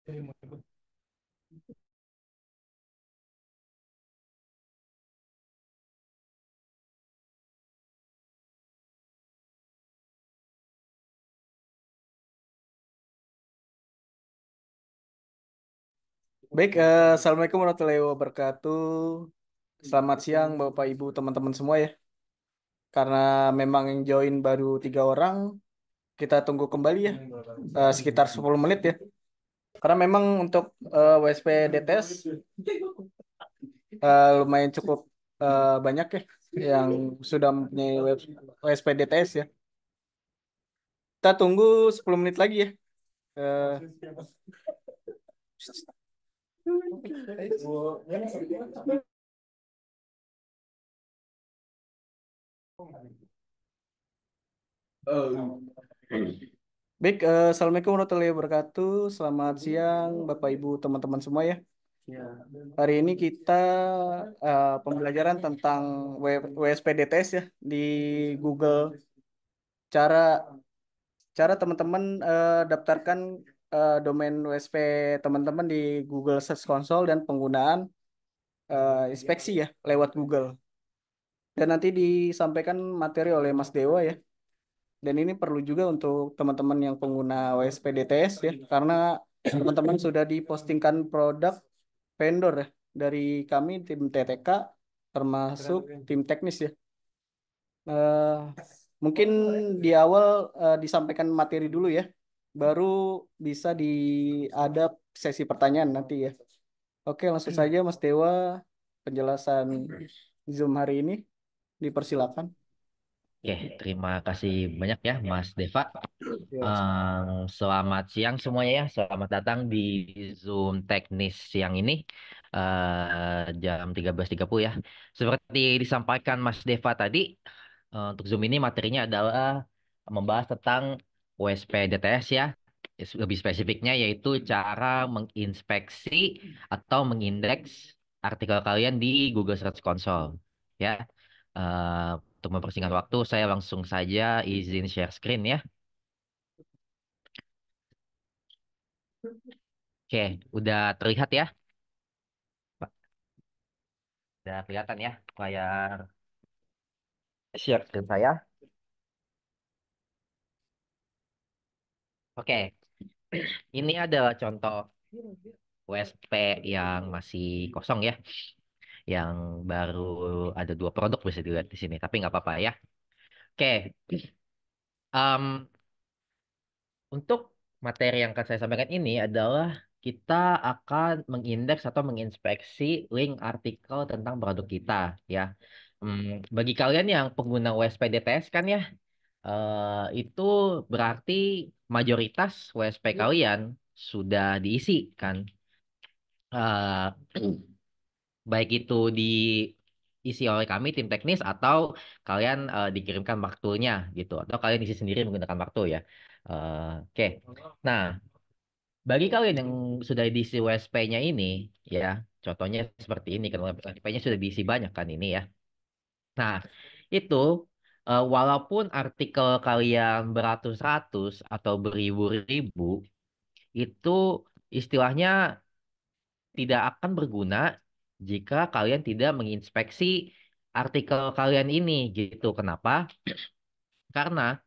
Baik, Assalamualaikum warahmatullahi wabarakatuh. Selamat siang Bapak Ibu teman-teman semua ya. Karena memang yang join baru 3 orang, kita tunggu kembali ya, sekitar 10 menit ya. Karena memang untuk WSP DTS lumayan cukup banyak ya yang sudah mempunyai WSP DTS ya. Kita tunggu 10 menit lagi ya. Eh, Baik, Assalamualaikum warahmatullahi wabarakatuh. Selamat siang, Bapak Ibu, teman-teman semua ya. Hari ini kita pembelajaran tentang WSPDTS ya di Google. Cara cara teman-teman daftarkan domain WSP teman-teman di Google Search Console dan penggunaan inspeksi ya lewat Google. Dan nanti disampaikan materi oleh Mas Dewa ya. Dan ini perlu juga untuk teman-teman yang pengguna WSPDTS ya, karena teman-teman sudah dipostingkan produk vendor ya dari kami tim TTK termasuk tim teknis ya. Eh, Mungkin di awal disampaikan materi dulu ya, baru bisa ada sesi pertanyaan nanti ya. Oke, langsung saja Mas Dewa, penjelasan Zoom hari ini dipersilakan. Oke, terima kasih banyak ya Mas Deva. Ya. Selamat siang semuanya ya. Selamat datang di Zoom teknis siang ini jam 13.30 ya. Seperti disampaikan Mas Deva tadi, untuk Zoom ini materinya adalah membahas tentang USP DTS ya. Lebih spesifiknya yaitu cara menginspeksi atau mengindeks artikel kalian di Google Search Console ya. Untuk mempersingkat waktu, saya langsung saja izin share screen ya. Oke, udah terlihat ya, Pak? Udah kelihatan ya layar share screen saya. Oke, ini adalah contoh USP yang masih kosong ya, yang baru ada 2 produk bisa dilihat di sini, tapi nggak apa-apa ya. Oke, em, untuk materi yang akan saya sampaikan ini adalah kita akan mengindeks atau menginspeksi link artikel tentang produk kita ya. Bagi kalian yang pengguna WSP DTS kan ya, itu berarti mayoritas WSP kalian sudah diisi kan. Eh, Baik itu diisi oleh kami tim teknis atau kalian dikirimkan marktoolnya gitu atau kalian isi sendiri menggunakan marktool ya. Oke. Nah, bagi kalian yang sudah diisi WSP-nya ini, ya, contohnya seperti ini, kan WSP-nya sudah diisi banyak kan ini ya. Nah, itu walaupun artikel kalian beratus-ratus atau beribu-ribu, itu istilahnya tidak akan berguna jika kalian tidak menginspeksi artikel kalian ini gitu. Kenapa? Karena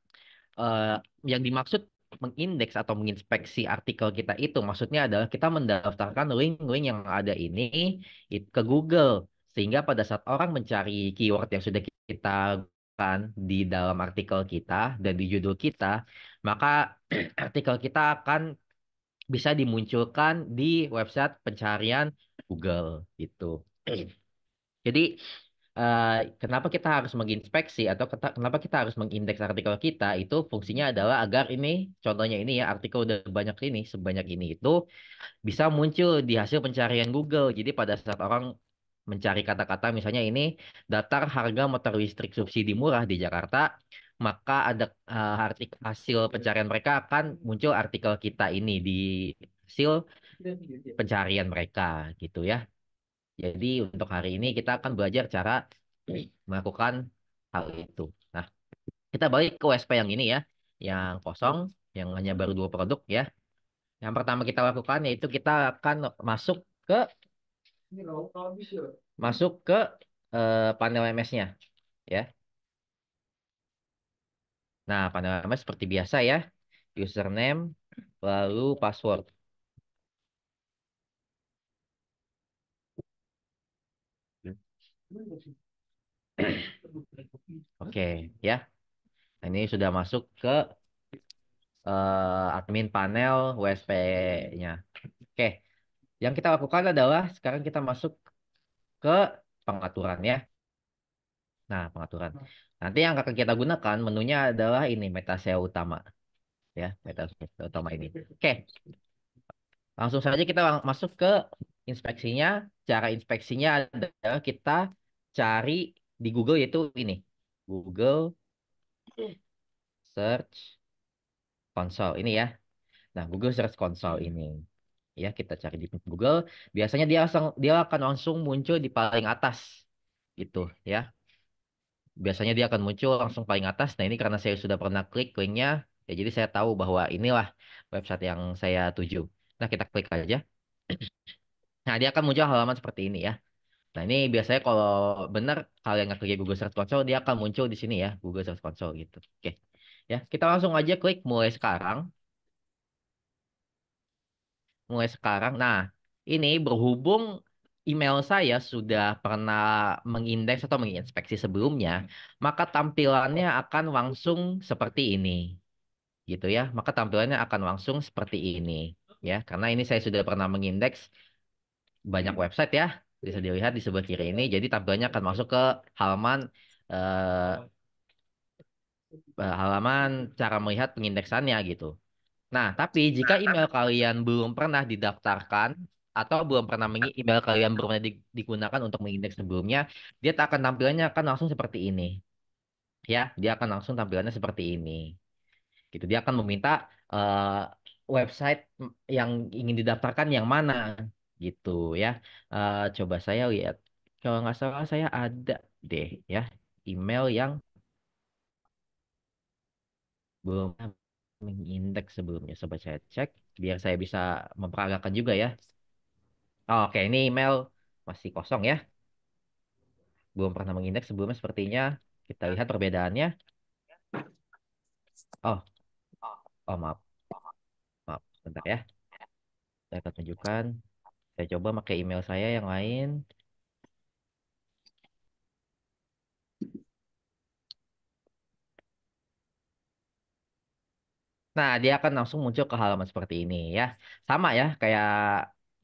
eh, yang dimaksud mengindeks atau menginspeksi artikel kita itu maksudnya adalah kita mendaftarkan link-link yang ada ini ke Google sehingga pada saat orang mencari keyword yang sudah kita kan di dalam artikel kita dan di judul kita, maka artikel kita akan bisa dimunculkan di website pencarian Google gitu. Jadi eh, kenapa kita harus menginspeksi atau kenapa kita harus mengindeks artikel kita itu fungsinya adalah agar ini contohnya ini ya artikel udah banyak ini sebanyak ini itu bisa muncul di hasil pencarian Google. Jadi pada saat orang mencari kata-kata misalnya ini daftar harga motor listrik subsidi murah di Jakarta, maka ada hasil pencarian mereka akan muncul artikel kita ini di hasil pencarian mereka gitu ya. Jadi untuk hari ini kita akan belajar cara melakukan hal itu. Nah, kita balik ke WSP yang ini ya, yang kosong, yang hanya baru 2 produk ya. Yang pertama kita lakukan yaitu kita akan masuk ke masuk ke panel MS-nya ya. Nah, panel MS seperti biasa ya. Username lalu password. Oke, ya. Nah, ini sudah masuk ke admin panel WSP-nya. Oke, yang kita lakukan adalah sekarang kita masuk ke pengaturan ya. Nah, pengaturan. Nanti yang akan kita gunakan menunya adalah ini meta SEO utama ya, meta SEO utama ini. Oke, langsung saja kita masuk ke inspeksinya. Cara inspeksinya adalah kita cari di Google yaitu ini. Google Search Console ini ya. Nah, Google Search Console ini. Ya, kita cari di Google. Biasanya dia akan langsung muncul di paling atas gitu ya. Biasanya dia akan muncul langsung paling atas. Nah, ini karena saya sudah pernah klik linknya, ya jadi saya tahu bahwa inilah website yang saya tuju. Nah, kita klik aja. Nah, dia akan muncul halaman seperti ini ya. Nah, ini biasanya kalau benar kalian nggak klik Google Search Console, dia akan muncul di sini ya, Google Search Console gitu. Oke. Ya, kita langsung aja klik mulai sekarang. Mulai sekarang. Nah, ini berhubung email saya sudah pernah mengindeks atau menginspeksi sebelumnya, maka tampilannya akan langsung seperti ini, gitu ya. Maka tampilannya akan langsung seperti ini, ya. Karena ini saya sudah pernah mengindeks banyak website ya, bisa dilihat di sebelah kiri ini. Jadi tampilannya akan masuk ke halaman eh, halaman cara melihat pengindeksannya gitu. Nah, tapi jika email kalian belum pernah didaftarkan atau belum pernah email kalian belum pernah digunakan untuk mengindeks sebelumnya, dia tak akan tampilannya akan langsung seperti ini. Ya, dia akan langsung tampilannya seperti ini. Gitu. Dia akan meminta website yang ingin didaftarkan yang mana gitu ya. Coba saya lihat. Kalau nggak salah saya ada deh ya email yang belum mengindeks sebelumnya. Coba saya cek biar saya bisa memperagakan juga ya. Oh, oke, ini email masih kosong ya. Belum pernah mengindeks sebelumnya sepertinya. Kita lihat perbedaannya. Oh, oh maaf, maaf. Bentar ya. Saya akan tunjukkan. Saya coba pakai email saya yang lain. Nah, dia akan langsung muncul ke halaman seperti ini ya. Sama ya, kayak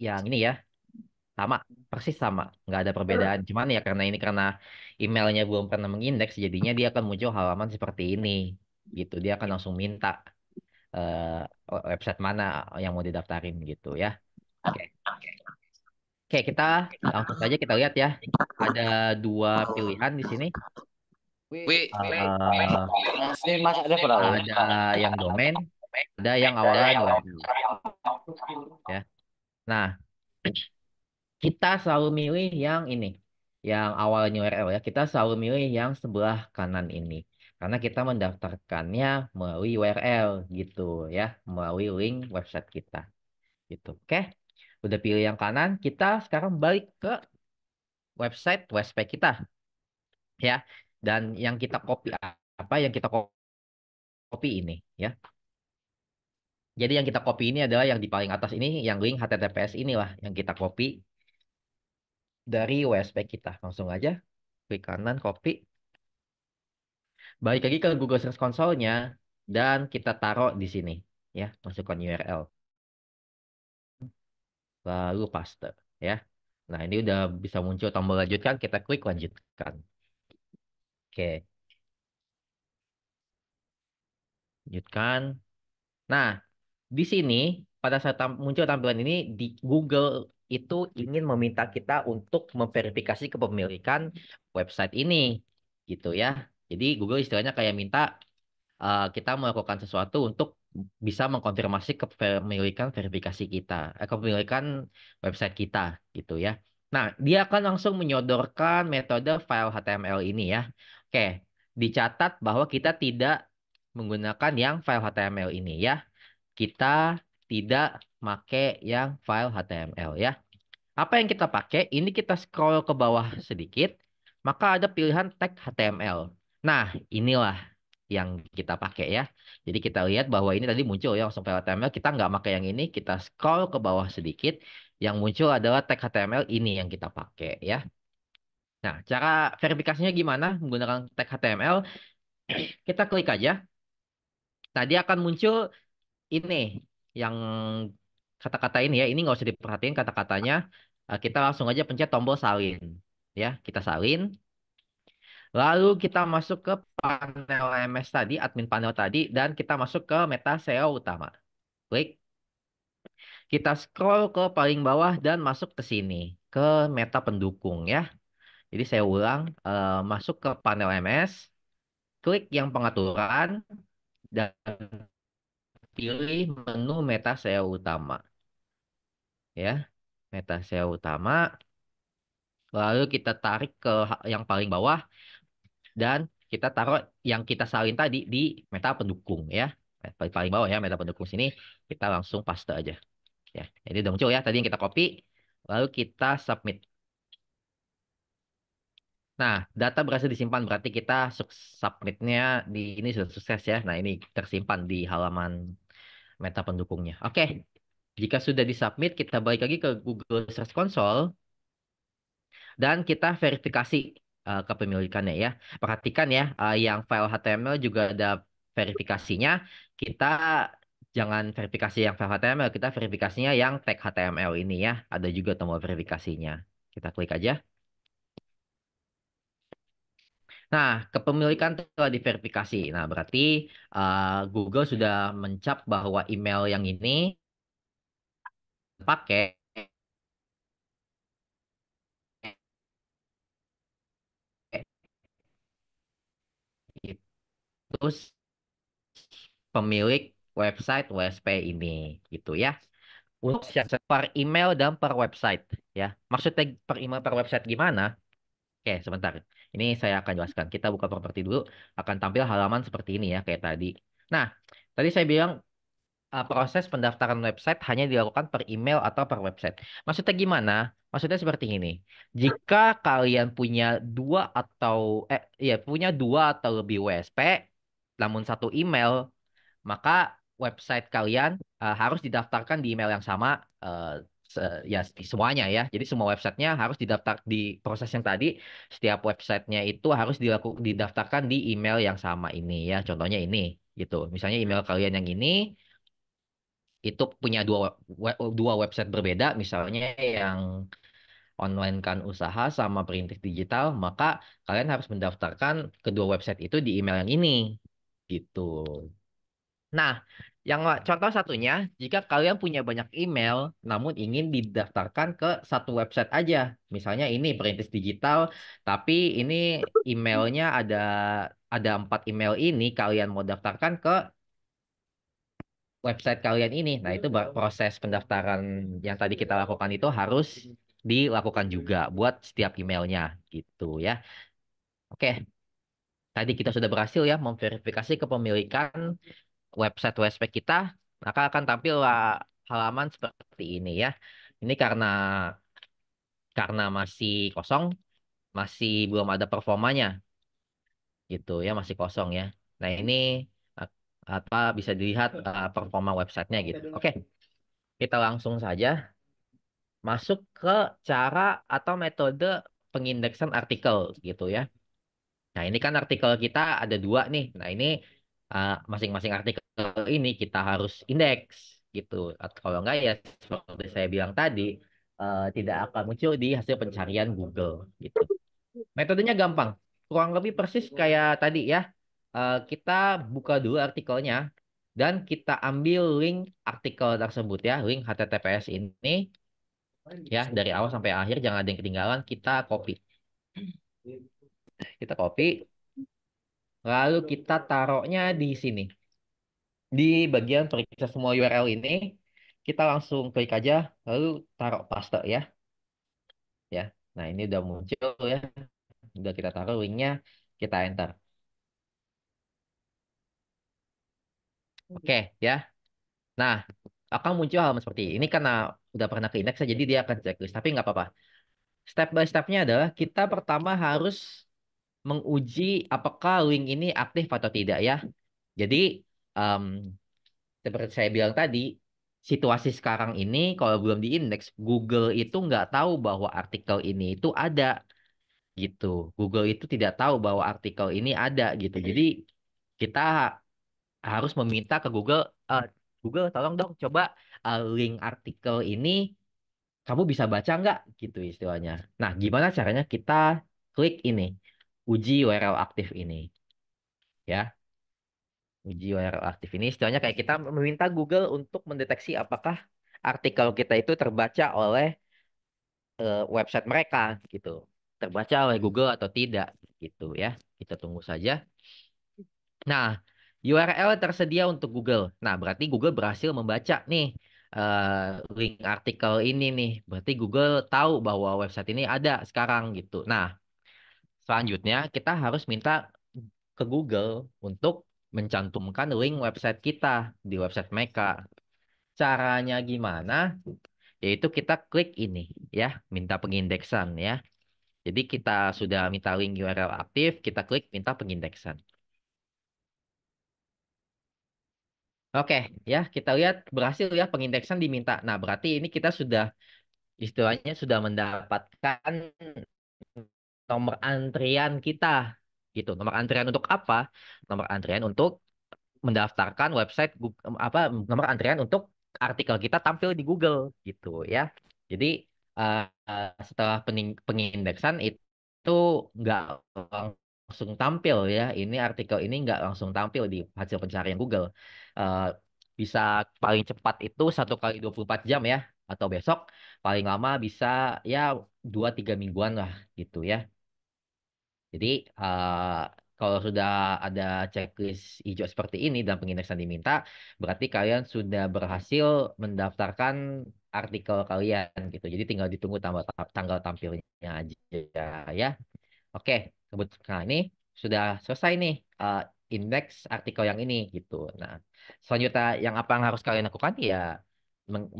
yang ini ya. Sama, persis sama. Nggak ada perbedaan. Cuman ya karena emailnya belum pernah mengindeks, jadinya dia akan muncul halaman seperti ini. Gitu, dia akan langsung minta website mana yang mau didaftarin gitu ya. Oke. Oke, kita langsung saja kita lihat ya. Ada dua pilihan di sini. Wih, Eh, Ini Mas ada berapa? ada yang domain, ada yang awalan URL ya. Nah, kita selalu milih yang ini, yang awalnya URL ya. Kita selalu milih yang sebelah kanan ini. Karena kita mendaftarkannya melalui URL gitu ya, melalui link website kita gitu. Oke, udah pilih yang kanan, kita sekarang balik ke website WSP kita ya. Dan yang kita copy apa yang kita copy ini ya. Jadi yang kita copy ini adalah yang di paling atas ini, yang link HTTPS inilah yang kita copy dari WSP kita. Langsung aja klik kanan, copy. Balik lagi ke Google Search Console-nya dan kita taruh di sini ya, masukkan URL lalu paste ya. Nah, ini udah bisa muncul tombol lanjutkan, kita klik lanjutkan. Oke, lanjutkan. Nah, di sini pada saat muncul tampilan ini di Google itu ingin meminta kita untuk memverifikasi kepemilikan website ini gitu ya. Jadi Google istilahnya kayak minta kita melakukan sesuatu untuk bisa mengkonfirmasi kepemilikan verifikasi kita, kepemilikan website kita gitu ya. Nah, dia akan langsung menyodorkan metode file HTML ini ya. Oke, dicatat bahwa kita tidak menggunakan yang file HTML ini ya. Kita tidak make yang file HTML ya. Apa yang kita pakai? Ini kita scroll ke bawah sedikit, maka ada pilihan tag HTML. Nah, inilah yang kita pakai ya. Jadi kita lihat bahwa ini tadi muncul ya langsung file HTML. Kita nggak pakai yang ini, kita scroll ke bawah sedikit. Yang muncul adalah tag HTML ini yang kita pakai ya. Nah, cara verifikasinya gimana menggunakan tag HTML? Kita klik aja. Tadi akan muncul ini yang kata-kata ini ya. Ini nggak usah diperhatiin kata-katanya. Kita langsung aja pencet tombol salin. Ya, kita salin. Lalu kita masuk ke panel MS tadi, admin panel tadi, dan kita masuk ke meta SEO utama. Klik. Kita scroll ke paling bawah dan masuk ke sini, ke meta pendukung ya. Jadi saya ulang, masuk ke panel MS, klik yang pengaturan, dan pilih menu meta SEO utama. Ya, meta SEO utama. Lalu kita tarik ke yang paling bawah, dan kita taruh yang kita salin tadi di meta pendukung ya. Paling bawah ya, meta pendukung sini, kita langsung paste aja. Ya, jadi udah muncul ya, tadi yang kita copy, lalu kita submit. Nah, data berhasil disimpan berarti kita submitnya di ini sudah sukses ya. Nah, ini tersimpan di halaman meta pendukungnya. Oke, jika sudah disubmit, kita balik lagi ke Google Search Console dan kita verifikasi kepemilikannya ya. Perhatikan ya, yang file HTML juga ada verifikasinya. Kita jangan verifikasi yang file HTML, kita verifikasinya yang tag HTML ini ya. Ada juga tombol verifikasinya. Kita klik aja. Nah, kepemilikan telah diverifikasi. Nah, berarti Google sudah mencap bahwa email yang ini pakai itu pemilik website WSP ini, gitu ya. Untuk siasat per email dan per website, ya. Maksudnya per email per website gimana? Oke, sebentar. Ini saya akan jelaskan. Kita buka properti dulu, akan tampil halaman seperti ini ya, kayak tadi. Nah, tadi saya bilang proses pendaftaran website hanya dilakukan per email atau per website. Maksudnya gimana? Maksudnya seperti ini. Jika kalian punya punya dua atau lebih WSP, namun satu email, maka website kalian harus didaftarkan di email yang sama, ya semuanya ya. Jadi semua websitenya harus didaftar di proses yang tadi. Setiap websitenya itu harus didaftarkan di email yang sama ini ya. Contohnya ini gitu. Misalnya email kalian yang ini itu punya dua website berbeda, misalnya yang online kan usaha sama perintis digital, maka kalian harus mendaftarkan kedua website itu di email yang ini, gitu. Nah, yang contoh satunya, jika kalian punya banyak email, namun ingin didaftarkan ke satu website aja, misalnya ini perintis digital, tapi ini emailnya ada 4 email ini, kalian mau daftarkan ke website kalian ini. Nah, itu proses pendaftaran yang tadi kita lakukan itu harus dilakukan juga buat setiap emailnya gitu ya. Oke, tadi kita sudah berhasil ya memverifikasi kepemilikan website kita, maka akan tampil halaman seperti ini ya. Ini karena masih kosong, masih belum ada performanya gitu ya, masih kosong ya. Nah, ini uh, apa bisa dilihat performa websitenya gitu. Oke, kita langsung saja masuk ke cara atau metode pengindeksan artikel gitu ya. Nah, ini kan artikel kita ada dua nih. Nah, ini masing-masing artikel ini kita harus indeks gitu. Atau kalau enggak ya seperti saya bilang tadi, tidak akan muncul di hasil pencarian Google gitu. Metodenya gampang. Kurang lebih persis kayak tadi ya. Kita buka dulu artikelnya dan kita ambil link artikel tersebut ya, link HTTPS ini ya dari awal sampai akhir jangan ada yang ketinggalan, kita copy lalu kita taruhnya di sini di bagian periksa semua URL ini kita langsung klik aja lalu taruh paste ya ya. Nah, ini udah muncul ya, udah kita taruh linknya, kita enter. Oke ya. Nah, akan muncul hal seperti ini karena udah pernah ke indeks, jadi dia akan checklist. Tapi nggak apa-apa. Step by stepnya adalah kita pertama harus menguji apakah link ini aktif atau tidak ya. Jadi em, seperti saya bilang tadi, situasi sekarang ini kalau belum di indeks, Google itu nggak tahu bahwa artikel ini itu ada gitu. Google itu tidak tahu bahwa artikel ini ada gitu. Jadi kita harus meminta ke Google, Google tolong dong coba link artikel ini kamu bisa baca nggak gitu istilahnya. Nah, gimana caranya kita klik ini, uji URL aktif ini ya. Uji URL aktif ini istilahnya kayak kita meminta Google untuk mendeteksi apakah artikel kita itu terbaca oleh website mereka gitu. Terbaca oleh Google atau tidak gitu ya. Kita tunggu saja. Nah, URL tersedia untuk Google. Nah, berarti Google berhasil membaca nih link artikel ini nih. Berarti Google tahu bahwa website ini ada sekarang gitu. Nah, selanjutnya kita harus minta ke Google untuk mencantumkan link website kita di website mereka. Caranya gimana? Yaitu kita klik ini ya, minta pengindeksan ya. Jadi kita sudah minta link URL aktif, kita klik minta pengindeksan. Oke, ya kita lihat berhasil ya pengindeksan diminta. Nah, berarti ini kita sudah istilahnya sudah mendapatkan nomor antrian kita. Gitu. Nomor antrian untuk apa? Nomor antrian untuk mendaftarkan website apa nomor antrian untuk artikel kita tampil di Google gitu ya. Jadi setelah pengindeksan itu nggak langsung tampil ya. Ini artikel ini nggak langsung tampil di hasil pencarian Google. Eh, Bisa paling cepat itu 1 kali 24 jam ya, atau besok paling lama bisa ya 2-3 mingguan lah gitu ya. Jadi kalau sudah ada checklist hijau seperti ini dan pengindeksan diminta, berarti kalian sudah berhasil mendaftarkan artikel kalian gitu. Jadi tinggal ditunggu tanggal tampilnya aja ya. Oke, nah ini sudah selesai nih indeks artikel yang ini gitu. Nah, selanjutnya yang apa yang harus kalian lakukan ya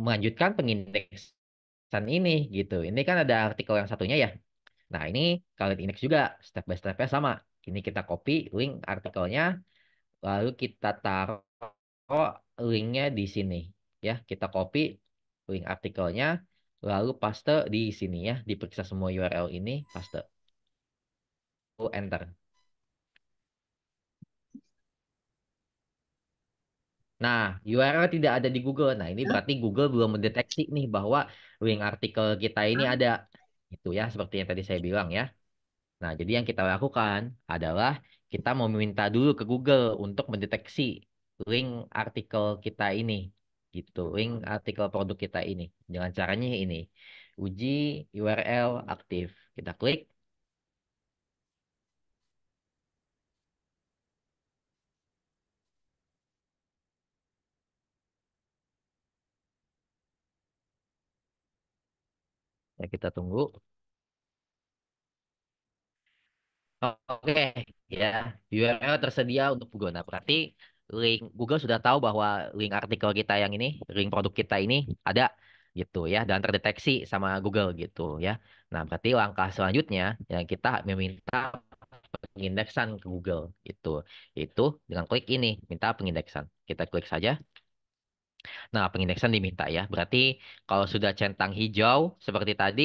melanjutkan pengindeksan ini gitu. Ini kan ada artikel yang satunya ya. Nah, ini kalian indeks juga step by step-nya sama. Ini kita copy link artikelnya, lalu kita taruh linknya di sini. Ya, kita copy link artikelnya, lalu paste di sini ya. Diperiksa semua URL ini, paste. Lalu enter. Nah, URL tidak ada di Google. Nah, ini berarti Google belum mendeteksi nih bahwa link artikel kita ini ada. Itu ya, seperti yang tadi saya bilang ya. Nah, jadi yang kita lakukan adalah kita mau meminta dulu ke Google untuk mendeteksi link artikel kita ini. Gitu, link artikel produk kita ini. Dengan caranya ini. Uji URL aktif. Kita klik. Ya, kita tunggu. Oke, ya. URL tersedia untuk Google. Nah, berarti link Google sudah tahu bahwa link artikel kita yang ini, link produk kita ini ada gitu ya dan terdeteksi sama Google gitu ya. Nah, berarti langkah selanjutnya yang kita meminta pengindeksan ke Google itu itu dengan klik ini minta pengindeksan. Kita klik saja. Nah, pengindeksan diminta ya. Berarti kalau sudah centang hijau seperti tadi,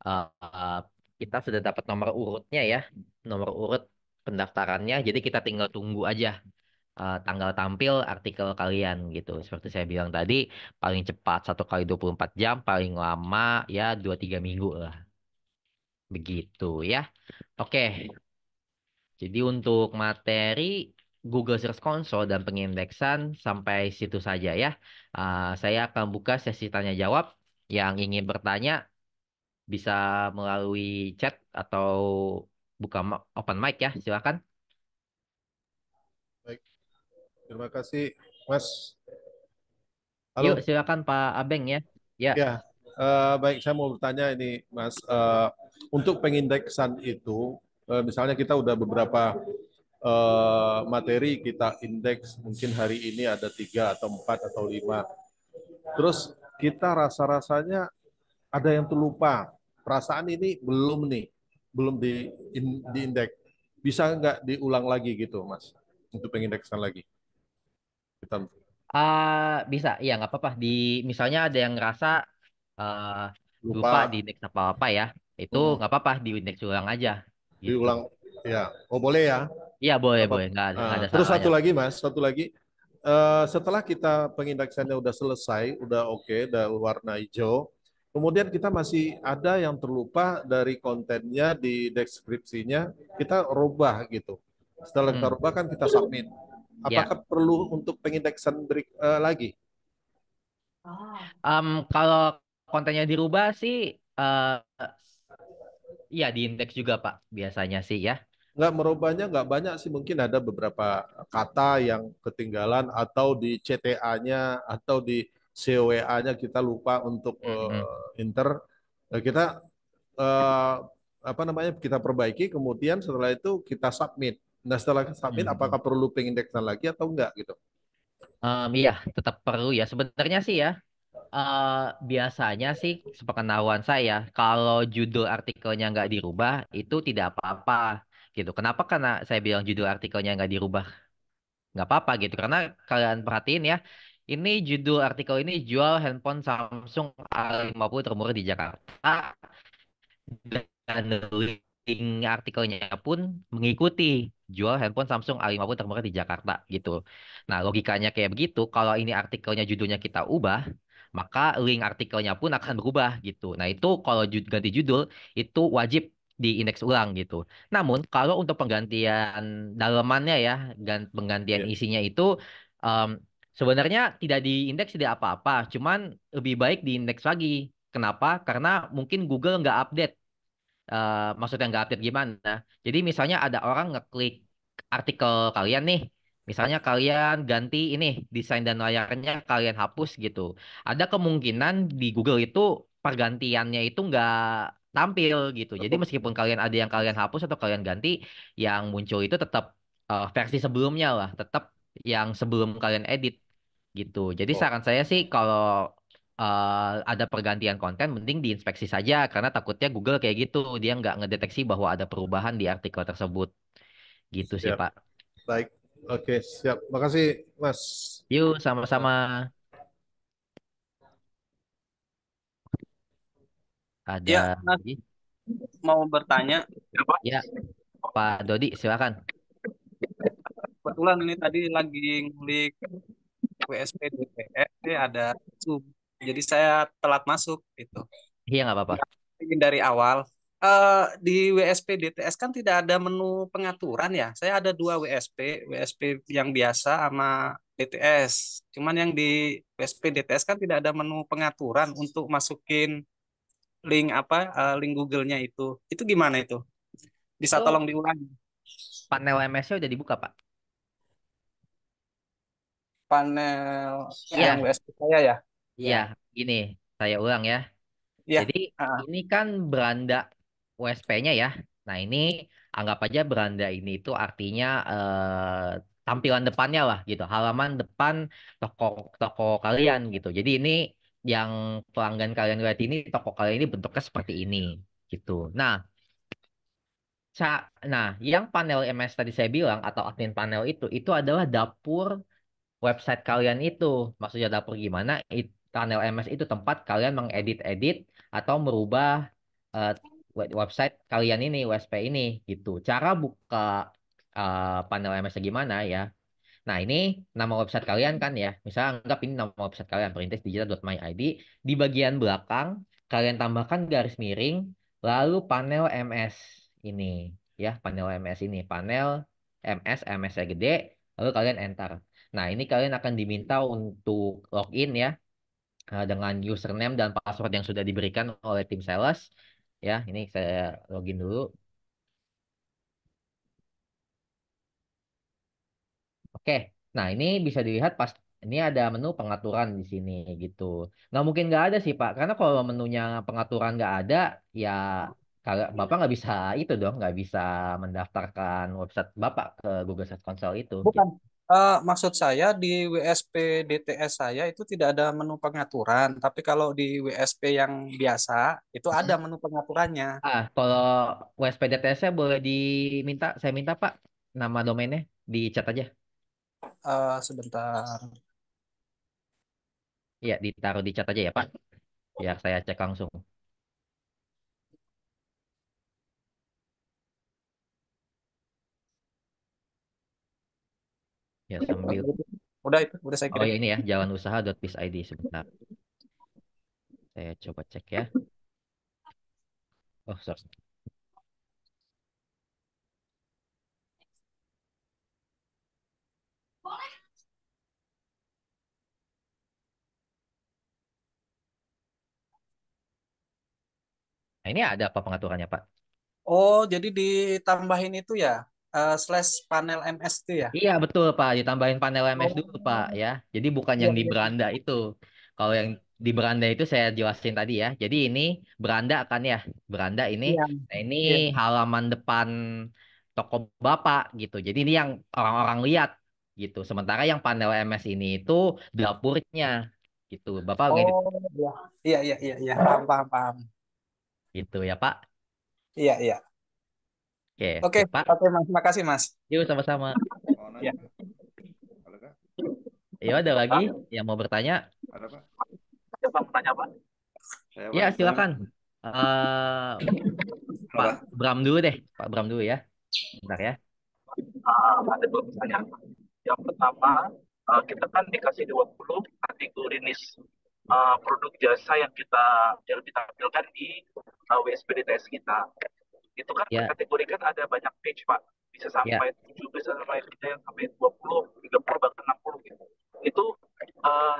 eh, kita sudah dapat nomor urutnya ya, nomor urut pendaftarannya. Jadi kita tinggal tunggu aja tanggal tampil artikel kalian gitu. Seperti saya bilang tadi, paling cepat 1 kali 24 jam, paling lama ya 2-3 minggu lah. Begitu ya. Oke, jadi untuk materi Google Search Console dan pengindeksan sampai situ saja ya. Saya akan buka sesi tanya jawab. Yang ingin bertanya bisa melalui chat atau buka open mic ya. Silakan. Baik, terima kasih, Mas. Yuk, Halo, silakan Pak Abeng ya. Ya, ya, baik. Saya mau bertanya ini, Mas. Untuk pengindeksan itu, misalnya kita udah beberapa materi kita indeks, mungkin hari ini ada 3 atau 4 atau 5. Terus kita rasa-rasanya ada yang terlupa. Perasaan ini belum nih, belum di indeks. Bisa nggak diulang lagi gitu, Mas? Untuk pengindeksan lagi. Kita Bisa, iya nggak apa-apa. Misalnya ada yang ngerasa eh, lupa di lupa. indeks apa-apa ya, itu Hmm, nggak apa-apa di indeks ulang aja gitu. diulang. Ya, oh boleh ya. Iya boleh Apa? boleh, nggak ada Terus salahnya. satu lagi, Mas, satu lagi. Setelah kita pengindeksannya udah selesai, udah oke, udah warna hijau, kemudian kita masih ada yang terlupa dari kontennya di deskripsinya, kita rubah gitu. Setelah kita Hmm, rubah kan kita submit. ya. Apakah perlu untuk pengindeksan lagi? Kalau kontennya dirubah sih, iya di indeks juga Pak biasanya sih ya. Nggak merubahnya nggak banyak sih, mungkin ada beberapa kata yang ketinggalan atau di CTA-nya atau di CWA-nya kita lupa untuk Mm-mm. enter. Kita eh, apa namanya, kita perbaiki, kemudian setelah itu kita submit. Nah, setelah submit Mm-mm. apakah perlu pengindeksan lagi atau enggak gitu? Iya tetap perlu ya sebenarnya sih ya. eh Biasanya sih sepengetahuan saya kalau judul artikelnya nggak dirubah itu tidak apa-apa gitu. Kenapa? Karena saya bilang judul artikelnya nggak dirubah nggak apa-apa gitu. Karena kalian perhatiin ya, ini judul artikel ini jual handphone Samsung A50 termurah di Jakarta dan link artikelnya pun mengikuti jual handphone Samsung A50 termurah di Jakarta gitu. Nah, logikanya kayak begitu, kalau ini artikelnya judulnya kita ubah, maka link artikelnya pun akan berubah gitu. Nah, itu kalau ganti judul itu wajib di indeks ulang gitu. Namun, kalau untuk penggantian dalamannya ya, penggantian Iya. isinya itu em, sebenarnya tidak di indeks tidak apa-apa, cuman lebih baik di indeks lagi. Kenapa? Karena mungkin Google nggak update, maksudnya nggak update gimana? Jadi misalnya ada orang ngeklik artikel kalian nih, misalnya kalian ganti ini desain dan layarnya kalian hapus gitu. Ada kemungkinan di Google itu pergantiannya itu nggak tampil gitu. Jadi meskipun kalian ada yang kalian hapus atau kalian ganti, yang muncul itu tetap versi sebelumnya lah, tetap yang sebelum kalian edit gitu. Jadi Oh, saran saya sih kalau ada pergantian konten, mending diinspeksi saja karena takutnya Google kayak gitu, dia nggak ngedeteksi bahwa ada perubahan di artikel tersebut. Gitu sih, siap. Pak. Baik. Oke, siap. Makasih, Mas. Yuk, sama-sama. Ada Ya, Mas lagi? mau bertanya. Ya, Pak Dodi, silakan. Kebetulan ini tadi lagi ngulik WSP DPS, ada Zoom. Jadi saya telat masuk gitu. Iya, nggak apa-apa. Ingin dari awal. Di WSP DTS kan tidak ada menu pengaturan ya. Saya ada dua WSP yang biasa sama DTS. Cuman yang di WSP DTS kan tidak ada menu pengaturan untuk masukin link link Google-nya itu. Itu gimana itu? Bisa Itu tolong diulangi. panel MS-nya udah dibuka, Pak. Panel yang Iya, WSP saya ya. iya. Ya. Gini, saya ulang ya. Ya. Jadi Ah, ini kan beranda USP-nya ya. Nah ini anggap aja beranda ini itu artinya tampilan depannya lah gitu. Halaman depan toko toko kalian gitu. Jadi ini yang pelanggan kalian lihat ini toko kalian ini bentuknya seperti ini gitu. Nah, yang panel MS tadi saya bilang atau admin panel itu adalah dapur website kalian itu. Maksudnya dapur gimana? Panel MS itu tempat kalian mengedit-edit atau merubah eh, website kalian ini, WSP ini gitu. Cara buka panel MS-nya gimana ya? Nah, ini nama website kalian kan ya. Misalnya anggap ini nama website kalian, perintisdigital.myid. Di bagian belakang kalian tambahkan garis miring, lalu panel MS ini ya, panel MS ini, panel MS-nya gede, lalu kalian enter. Nah, ini kalian akan diminta untuk login ya, dengan username dan password yang sudah diberikan oleh tim sales. Ya, ini saya login dulu. Oke, nah ini bisa dilihat pas ini ada menu pengaturan di sini gitu. Nggak mungkin nggak ada sih Pak, karena kalau menunya pengaturan nggak ada, ya kalau Bapak nggak bisa itu dong, nggak bisa mendaftarkan website Bapak ke Google Search Console itu. bukan. Gitu. Maksud saya di WSP DTS saya itu tidak ada menu pengaturan, tapi kalau di WSP yang biasa itu ada Hmm. menu pengaturannya. Kalau WSPDTS-nya boleh diminta, saya minta Pak, nama domainnya di chat aja. Sebentar. Iya, ditaruh di chat aja ya Pak, biar saya cek langsung. Ya sambil. Udah saya Oh kirim. ya ini ya, jalanusaha.biz.id sebentar. Saya coba cek ya. Oh, sorry. Nah, ini ada apa pengaturannya Pak? Oh, jadi ditambahin itu ya, slash panel MS itu ya? Iya betul Pak, ditambahin panel MS Oh, dulu Pak ya. Jadi bukan iya, yang di iya. beranda itu. Kalau yang di beranda itu saya jelasin tadi ya. Jadi ini beranda kan ya, beranda ini. Iya, Nah ini iya. halaman depan toko Bapak gitu. Jadi ini yang orang-orang lihat gitu. Sementara yang panel MS ini itu dapurnya gitu. Bapak lihat Oh, iya. Iya, iya, iya, iya. Paham, paham, paham. gitu ya Pak. Iya, iya. Oke, Oke, sip Pak. oke Mas. Makasih Mas. Yuk sama-sama. Mau Ya. nanya, ada Kak? Ya ada lagi yang mau bertanya? Ada Pak? Coba mau tanya apa? Saya Ya Pak, saya Pak. silakan. Eh Pak Apa? Bram dulu deh, Pak Bram dulu ya. Bentar ya. Ada dua pertanyaan. Yang pertama, kita kan dikasih 20 kategori niche produk jasa yang kita tampilkan di WSPDTS kita. Itu kan per Ya, kategori kan ada banyak page, Pak. Bisa ya. sampai 7, bisa sampai ada yang sampai 20, 30, bahkan 60 gitu. Itu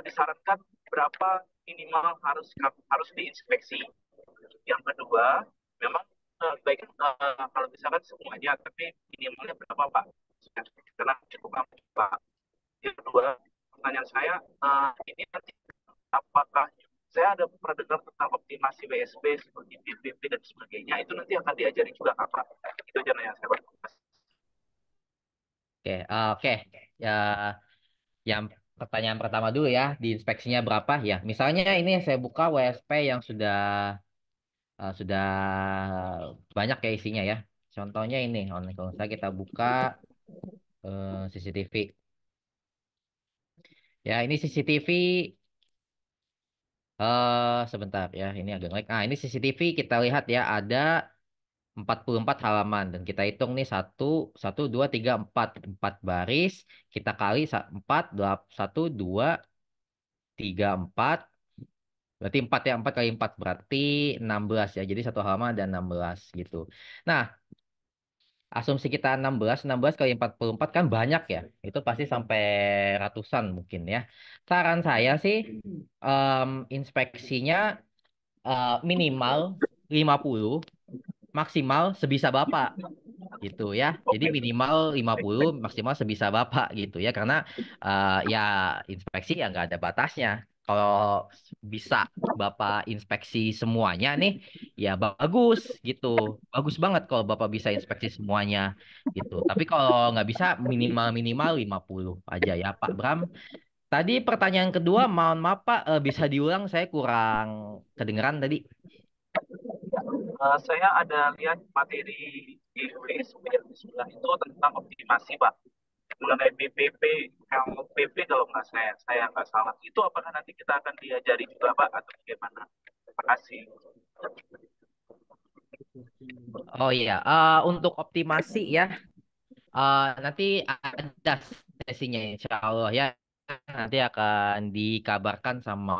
disarankan berapa minimal harus diinspeksi. Yang kedua, memang baiknya kalau misalkan semuanya, tapi minimalnya berapa Pak? Karena cukup ramai Pak. Yang kedua, pertanyaan saya, ini nanti apakah saya ada pernah dengar tentang optimasi WSP seperti PPP dan sebagainya, itu nanti akan diajari juga nggak Pak? Itu aja yang saya Pak. Oke, oke. Ya, yang pertanyaan pertama dulu ya, di inspeksinya berapa ya? Misalnya ini saya buka WSP yang sudah banyak ya isinya ya. Contohnya ini, kalau misalnya kita buka CCTV. Ya, ini CCTV sebentar ya, ini agak ngelag. Nah, ini CCTV kita lihat ya ada 44 halaman dan kita hitung nih satu 2 3 4 baris kita kali 4 1 2 3 4 berarti 4 ya 4 kali 4 berarti 16 ya jadi satu halaman ada 16 gitu. Nah, asumsi kita 16 kali 44 kan banyak ya. Itu pasti sampai ratusan mungkin ya. Saran saya sih inspeksinya minimal 50 maksimal sebisa Bapak gitu ya. Jadi Oke, minimal 50 maksimal sebisa Bapak gitu ya karena ya inspeksi ya nggak ada batasnya. Kalau bisa Bapak inspeksi semuanya nih ya bagus gitu. Bagus banget kalau Bapak bisa inspeksi semuanya gitu. Tapi kalau nggak bisa minimal-minimal 50 aja ya Pak Bram. Tadi pertanyaan kedua, mohon maaf Pak, bisa diulang saya kurang kedengeran tadi. saya ada lihat materi di WSP yang di sebelah itu tentang optimasi Pak. Mengenai PPP, LPP kalau nggak saya nggak salah. Itu apakah nanti kita akan diajari juga Pak atau bagaimana? Terima kasih. Oh iya, untuk optimasi ya. Nanti ada sesinya insya Allah ya. Nanti akan dikabarkan sama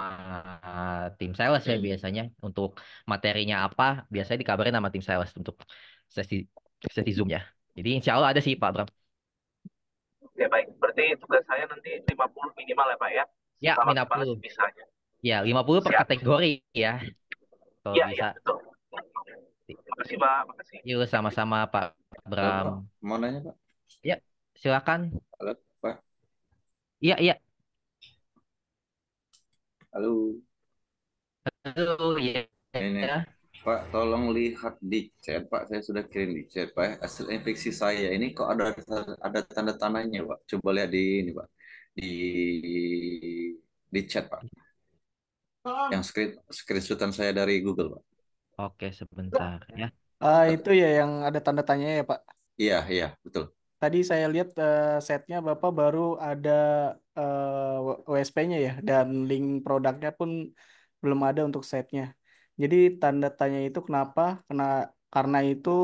tim sales ya biasanya. Untuk materinya apa, biasanya dikabarin sama tim sales untuk sesi sesi Zoom ya. Jadi insya Allah ada sih Pak Bram. Oke, baik. Berarti tugas saya nanti 50 minimal ya Pak ya? Ya, Semaksimal 50. sebisanya. Ya, 50 per Siap. kategori ya. Kalau Iya, iya, bisa. betul. Makasih Pak, makasih. Yuk sama-sama Pak Halo Bram. Pak, mau nanya Pak? Ya, silakan. Halo Pak, Iya, iya. halo. Halo, ya. Ini Ya. Pak, tolong lihat di chat, Pak. Saya sudah kirim di chat, Pak. Hasil infeksi saya ini kok ada tanda tandanya, Pak. Coba lihat di ini, Pak. Di chat, Pak. Yang screenshotan saya dari Google, Pak. Oke, sebentar ya. Itu ya yang ada tanda tanya ya Pak. Iya, iya, betul. Tadi saya lihat setnya Bapak baru ada WSP-nya ya, dan link produknya pun belum ada untuk setnya. Jadi tanda tanya itu kenapa? Karena itu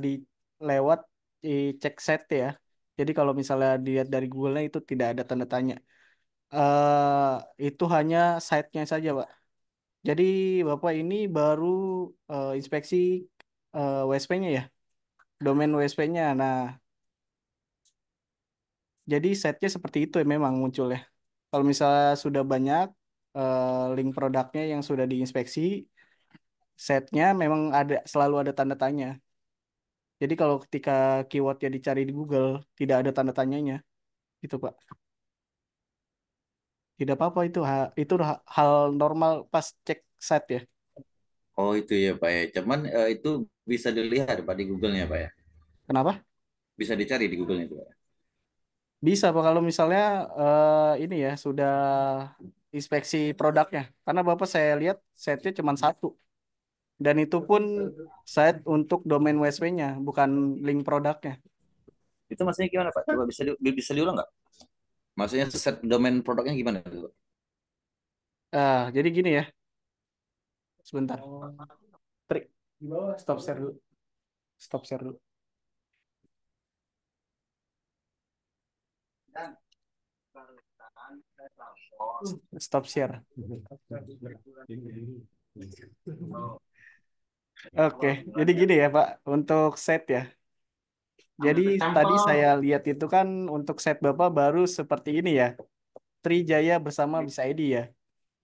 di lewat di cek set ya. Jadi kalau misalnya dilihat dari Google-nya itu tidak ada tanda tanya. Itu hanya site-nya saja, Pak. Jadi Bapak ini baru inspeksi WSP-nya ya, domain WSP-nya. Nah, jadi setnya seperti itu ya memang muncul ya. Kalau misalnya sudah banyak link produknya yang sudah diinspeksi, setnya memang selalu ada tanda tanya. Jadi kalau ketika keywordnya dicari di Google, tidak ada tanda tanyanya, gitu Pak. Tidak apa-apa itu, itu hal normal pas cek set ya. Oh, itu ya, Pak ya. Cuman itu bisa dilihat, Pak, di Google-nya, Pak ya. Kenapa? Bisa dicari di Google-nya itu, Pak. Bisa Pak kalau misalnya ini ya sudah inspeksi produknya. Karena Bapak saya lihat setnya cuma satu. Dan itu pun set untuk domain WSP-nya, bukan link produknya. Itu maksudnya gimana, Pak? Coba bisa diulang nggak? Maksudnya set domain produknya gimana itu, Pak? Jadi gini ya, sebentar. Trik. Stop share dulu. Stop share dulu. Stop share. Oke, jadi gini ya Pak, untuk set ya. Jadi tadi saya lihat itu kan untuk set Bapak baru seperti ini ya. Trijaya bersama Bisa ID ya.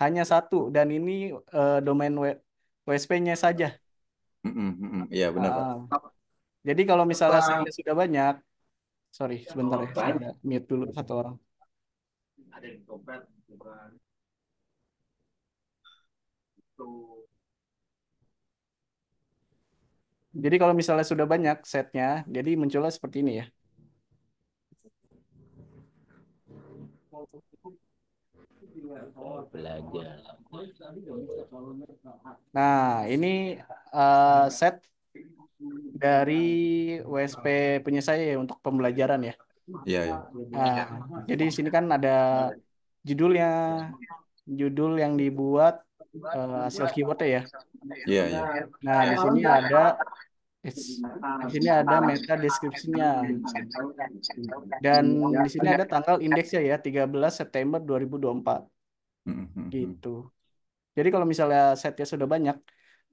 Hanya satu dan ini domain WSP-nya saja. Iya, benar, Pak. Ah, jadi kalau misalnya setnya sudah banyak, sorry sebentar ya, saya mute dulu satu orang. Jadi kalau misalnya sudah banyak setnya, jadi munculnya seperti ini ya. Belajar. Nah, ini set dari WSP punya saya ya, untuk pembelajaran ya. Iya, iya. Nah, jadi di sini kan ada judulnya, judul yang dibuat hasil keywordnya ya. Iya, iya. Nah, di sini ada meta deskripsinya dan di sini ada tanggal indeksnya ya 13 September 2024 gitu. Jadi kalau misalnya setnya sudah banyak,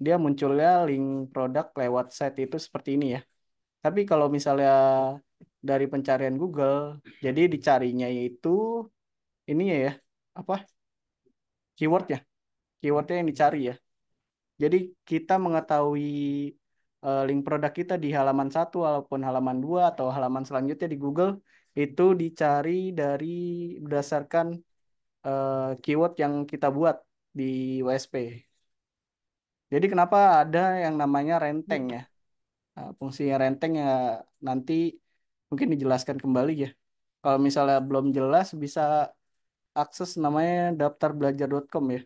dia munculnya link produk lewat set itu seperti ini ya. Tapi kalau misalnya dari pencarian Google, jadi dicarinya itu ini ya, apa keywordnya, keywordnya yang dicari ya. Jadi kita mengetahui link produk kita di halaman satu ataupun halaman 2 atau halaman selanjutnya di Google itu dicari dari berdasarkan keyword yang kita buat di WSP. Jadi kenapa ada yang namanya renteng ya? Nah, fungsi renteng ya nanti mungkin dijelaskan kembali ya. Kalau misalnya belum jelas bisa akses namanya daftarbelajar.com ya.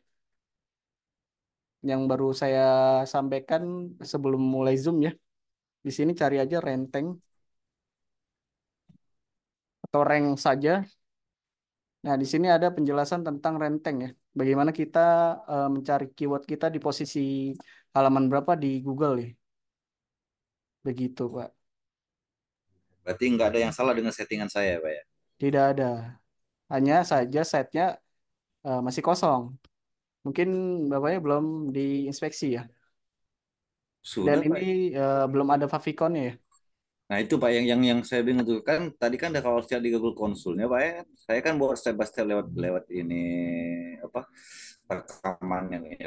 Yang baru saya sampaikan sebelum mulai Zoom ya. Di sini cari aja renteng atau rank saja. Nah, di sini ada penjelasan tentang renteng ya. Bagaimana kita mencari keyword kita di posisi halaman berapa di Google ya. Begitu, Pak. Berarti nggak ada yang salah dengan settingan saya, Pak ya? Tidak ada. Hanya saja setnya masih kosong. Mungkin Bapaknya belum diinspeksi ya. Dan Sudah, ini Pak ya. belum ada favicon ya. Nah, itu Pak yang saya bingung tuh kan tadi kan ada kalau lihat di Google Konsulnya, Pak ya. Saya kan buat step by step lewat lewat ini apa Oh rekamannya, iya,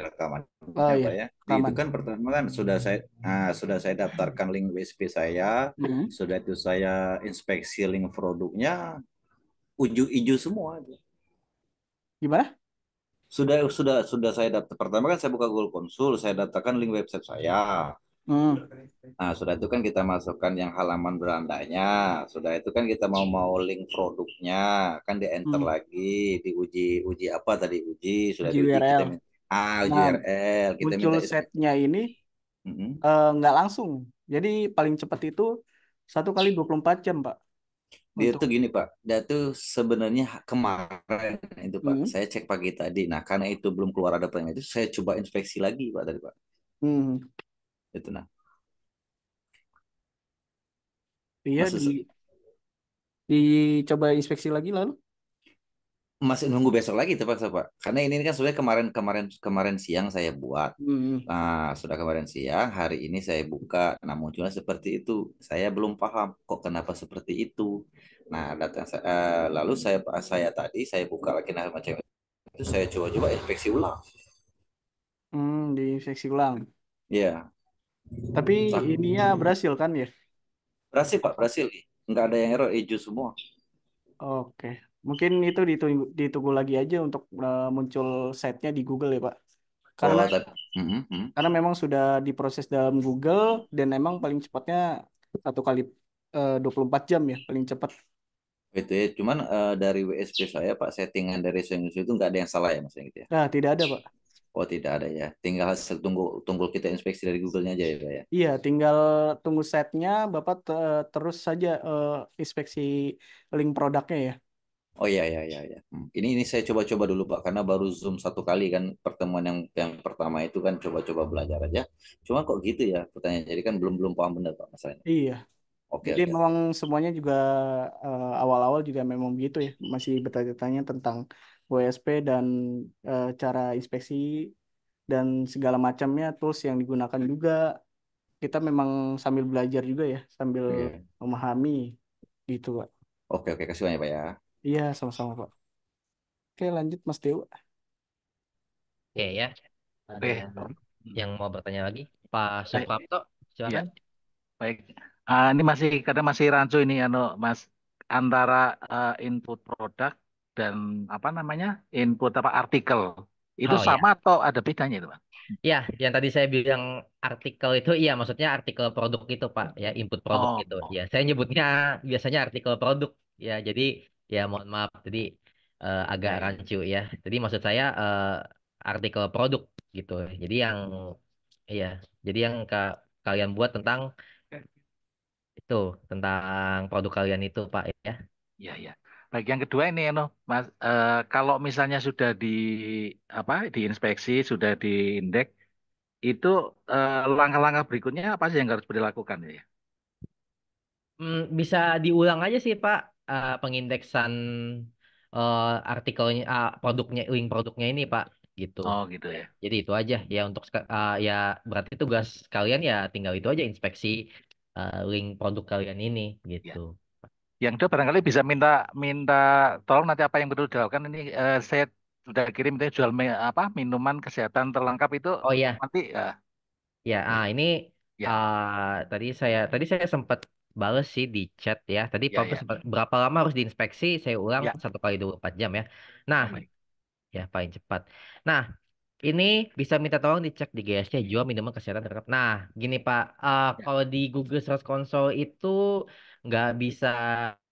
Pak ya. Di itu rekaman. kan pertama kan sudah saya daftarkan link WSP saya, Hmm. sudah itu saya inspeksi link produknya, hijau semua. Gimana? sudah saya daftar. Pertama kan saya buka Google Konsul, saya daftarkan link website saya. Hmm. Nah, sudah itu kan kita masukkan yang halaman berandanya. Sudah itu kan kita mau link produknya, kan di enter Hmm. lagi, diuji uji apa tadi uji, sudah Uji diuji kita URL. minta uji Nah, URL, kita muncul minta setnya ini Mm-mm. nggak langsung. Jadi paling cepat itu 1 kali 24 jam, Pak. Dia Untuk tuh gini Pak, dia tuh sebenarnya kemarin itu Pak, hmm. saya cek pagi tadi. Nah, karena itu belum keluar ada pengumuman itu, saya coba inspeksi lagi Pak tadi Pak. Hmm. Itu nah, Iya, masih dicoba inspeksi lagi lalu. masih nunggu besok lagi terpaksa Pak. Karena ini kan sebenarnya kemarin kemarin kemarin siang saya buat. Hmm. Nah, sudah kemarin siang, hari ini saya buka. Nah, munculnya seperti itu. Saya belum paham kok kenapa seperti itu. Nah, lalu saya tadi saya buka lagi nah macam itu saya coba-coba inspeksi ulang. Diinspeksi ulang. Iya, Tapi nah, ininya berhasil kan ya? berhasil Pak, Apa? berhasil. Nggak ada yang error, hijau semua. Oke. Mungkin itu ditunggu lagi aja untuk muncul setnya di Google ya, Pak. Karena Oh, tapi, karena memang sudah diproses dalam Google dan emang paling cepatnya 1 kali 24 jam ya, paling cepat. itu ya. Cuman dari WSP saya Pak, settingan dari Senggus itu nggak ada yang salah ya Mas yang gitu ya. Nah, tidak ada, Pak. Oh, tidak ada ya. Tinggal hasil tunggu tunggu kita inspeksi dari Google-nya aja ya Pak ya. Iya, tinggal tunggu setnya, Bapak terus saja inspeksi link produknya ya. Oh iya iya iya iya. Ini saya coba-coba dulu Pak karena baru Zoom 1 kali kan pertemuan yang pertama itu kan coba-coba belajar aja. Cuma kok gitu ya pertanyaan. Jadi kan belum belum paham benar Pak masalahnya. Iya. Oke Jadi oke oke. memang semuanya juga awal-awal juga memang begitu ya, masih bertanya-tanya tentang WSP dan cara inspeksi dan segala macamnya tools yang digunakan juga. Kita memang sambil belajar juga ya, sambil Iya. memahami gitu, Pak. Oke oke kasih banyak Pak ya. Iya, sama-sama, Pak. Oke, lanjut Mas Dewa. Oke ya. Ada Oke, yang mau bertanya lagi? Pak baik, Suprapto, ya, silakan. baik. Ini masih kadang masih rancu ini, Mas, antara input produk dan apa namanya input apa artikel itu Oh ya. sama atau ada bedanya itu, Pak? Ya, yang tadi saya bilang artikel itu iya maksudnya artikel produk itu Pak, ya input produk Oh, itu. oh, Ya, saya nyebutnya biasanya artikel produk. Ya, jadi ya mohon maaf tadi agak ya, ya. rancu ya. Jadi maksud saya artikel produk gitu. Jadi yang iya, jadi yang kalian buat tentang itu, tentang produk kalian itu Pak ya. Ya, ya. Baik, yang kedua ini, Mas, kalau misalnya sudah di apa diinspeksi, sudah diindeks, itu langkah-langkah berikutnya apa sih yang harus dilakukan ya? Bisa diulang aja sih Pak, pengindeksan artikelnya, produknya, link produknya ini Pak, gitu. Oh, gitu Ya, ya. jadi itu aja ya untuk ya berarti tugas kalian ya tinggal itu aja inspeksi link produk kalian ini Ya. gitu. Yang kedua barangkali bisa minta minta tolong nanti apa yang betul dilakukan ini saya sudah kirim itu jual apa minuman kesehatan terlengkap itu Oh ya, nanti ya, ini ya tadi saya sempat bales sih di chat ya. Tadi ya Papa ya sempat berapa lama harus diinspeksi? Saya ulang ya 1 kali 24 jam ya. Nah, oh, baik ya paling cepat. Nah, ini bisa minta tolong dicek di GSC jual minuman kesehatan terdekat. Nah, gini Pak, ya kalau di Google Search Console itu nggak bisa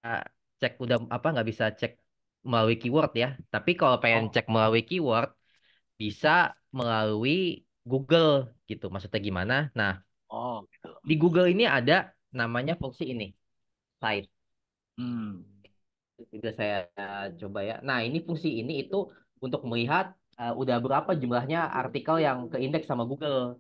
uh, cek udah apa nggak bisa cek melalui keyword ya. Tapi kalau pengen oh cek melalui keyword bisa melalui Google gitu. Maksudnya gimana? Nah, oh gitu di Google ini ada namanya fungsi ini, site. hmm. Juga saya coba ya. Nah, ini fungsi ini itu untuk melihat udah berapa jumlahnya artikel yang keindeks sama Google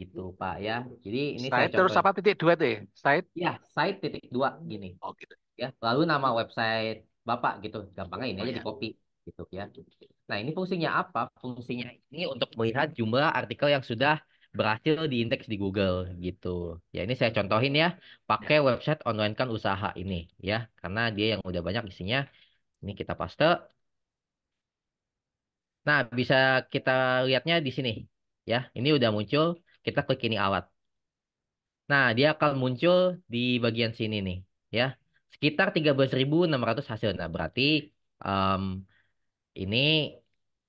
gitu, Pak ya. Jadi ini saya Site terus contoh apa titik dua tuh ya? Site ya, site titik dua gini oh gitu ya. Lalu nama website Bapak gitu. Gampangnya ini oh aja di ya copy gitu ya. Nah, ini fungsinya apa? Fungsinya ini untuk melihat jumlah artikel yang sudah berhasil diindeks di Google gitu. Ya, ini saya contohin ya, ya pakai website online kan usaha ini ya, karena dia yang udah banyak isinya. Ini kita paste. Nah, bisa kita lihatnya di sini ya. Ini udah muncul, kita klik ini alat. Nah, dia akan muncul di bagian sini nih ya. Sekitar 13.600 hasil. Nah, berarti em, ini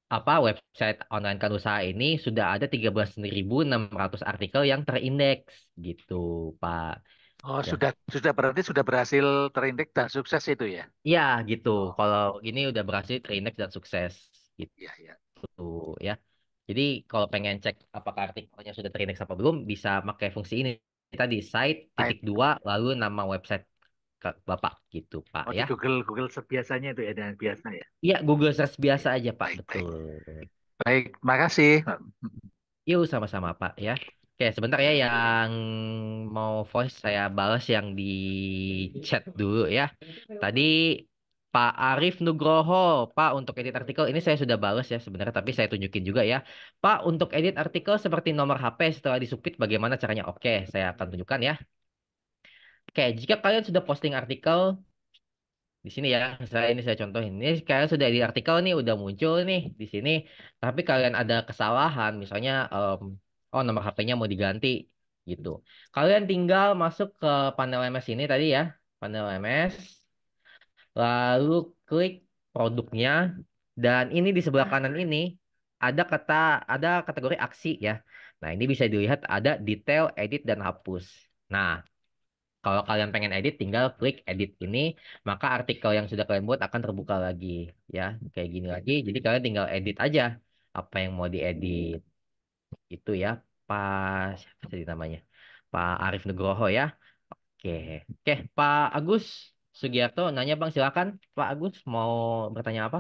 apa website online kan usaha ini sudah ada 13.600 artikel yang terindeks gitu, Pak. Oh, Ya. sudah berarti sudah berhasil terindeks dan sukses itu ya. Iya, gitu. Oh, Kalau ini udah berhasil terindeks dan sukses iya iya. gitu ya. Jadi kalau pengen cek apakah artikelnya sudah terindeks apa belum, bisa pakai fungsi ini tadi site Baik. titik dua lalu nama website Bapak gitu, Pak Oh, di ya. Google Google sebiasanya itu ya dengan biasa ya. Iya, Google search biasa aja, Pak. Baik baik. Betul. Baik, makasih. Yuk, sama-sama, Pak ya. Oke, sebentar ya yang mau voice saya balas yang di chat dulu ya. Tadi Pak Arif Nugroho, Pak untuk edit artikel ini saya sudah balas ya sebenarnya, tapi saya tunjukin juga ya. Pak untuk edit artikel seperti nomor HP setelah disubmit bagaimana caranya? Oke, saya akan tunjukkan ya. Oke, jika kalian sudah posting artikel di sini ya, saya ini saya contohin. Ini kalian sudah di artikel nih udah muncul nih di sini, tapi kalian ada kesalahan, misalnya oh nomor HP-nya mau diganti gitu. Kalian tinggal masuk ke panel MS ini tadi ya, panel MS, lalu klik produknya, dan ini di sebelah kanan ini ada ada kategori aksi ya. Nah ini bisa dilihat ada detail, edit dan hapus. Nah, kalau kalian pengen edit, tinggal klik edit ini, maka artikel yang sudah kalian buat akan terbuka lagi, ya, kayak gini lagi. Jadi kalian tinggal edit aja apa yang mau diedit, itu ya, siapa tadi namanya, Pak Arif Nugroho ya. Oke, oke, Pak Agus Sugiarto nanya bang, silakan, Pak Agus mau bertanya apa?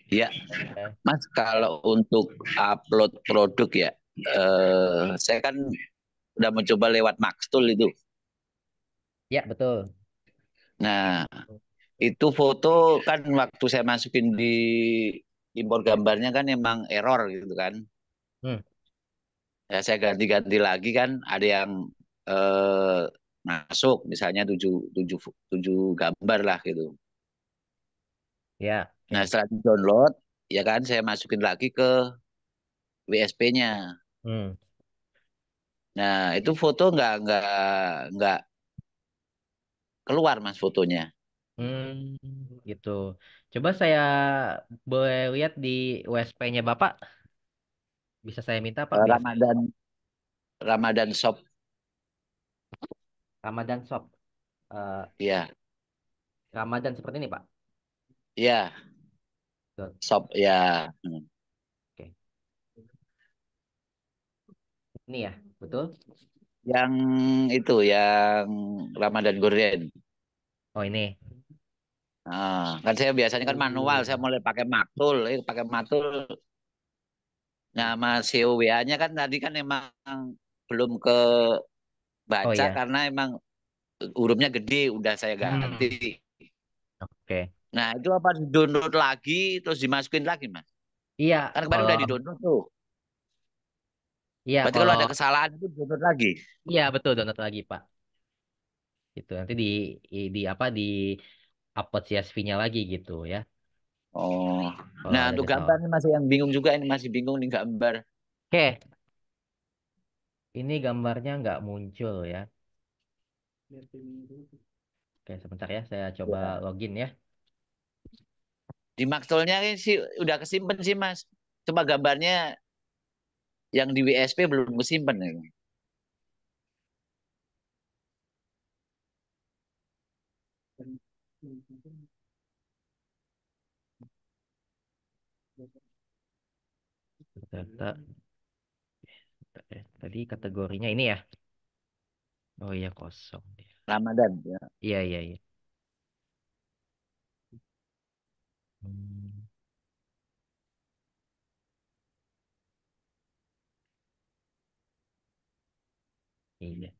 Ya, Eh, Mas, kalau untuk upload produk ya, saya kan udah mencoba lewat Maxtool itu. ya betul. Nah, itu foto kan waktu saya masukin di impor gambarnya kan emang error gitu kan. Hmm, Ya, saya ganti-ganti lagi kan, ada yang eh, masuk, misalnya 7 gambar lah gitu. ya, Nah, oke. setelah download, ya kan saya masukin lagi ke WSP-nya. Hmm, Nah, itu foto nggak keluar Mas fotonya. gitu. Coba saya boleh lihat di USP-nya Bapak. Bisa saya minta Pak biar saya Ramadan Ramadan Shop Ramadan Shop. Eh, ya, Ramadan seperti ini Pak. ya, Betul. shop ya. Oke. Ini ya, betul. Yang itu yang Ramadan Gorden. Oh ini. Kan saya biasanya kan manual, saya mulai pakai Maktul, pakai Maktul. Nah, Mas COWA-nya kan tadi kan emang belum Oh kebaca iya. karena emang hurufnya gede, udah saya ganti. Hmm. Oke. Nah, itu apa download lagi terus dimasukin lagi, Mas? Iya, Kan kemarin kalau udah di-download tuh. iya Berarti kalau kalau ada kesalahan itu download lagi. iya betul download lagi Pak. Itu nanti di apa di upload CSV-nya lagi gitu ya. Oh. Kalau Nah, ada untuk gambar kesalahan. ini masih yang bingung juga, ini masih bingung nih gambar. Oke, ini gambarnya nggak muncul ya. Oke, sebentar ya, saya coba Ya. login ya. Di Maxtolnya ini sih udah kesimpan sih, Mas. Coba gambarnya yang di WSP belum kesimpan ya. Data, tadi kategorinya ini ya. Oh iya kosong dia. Ramadan ya. Iya iya iya. Hmm, iya.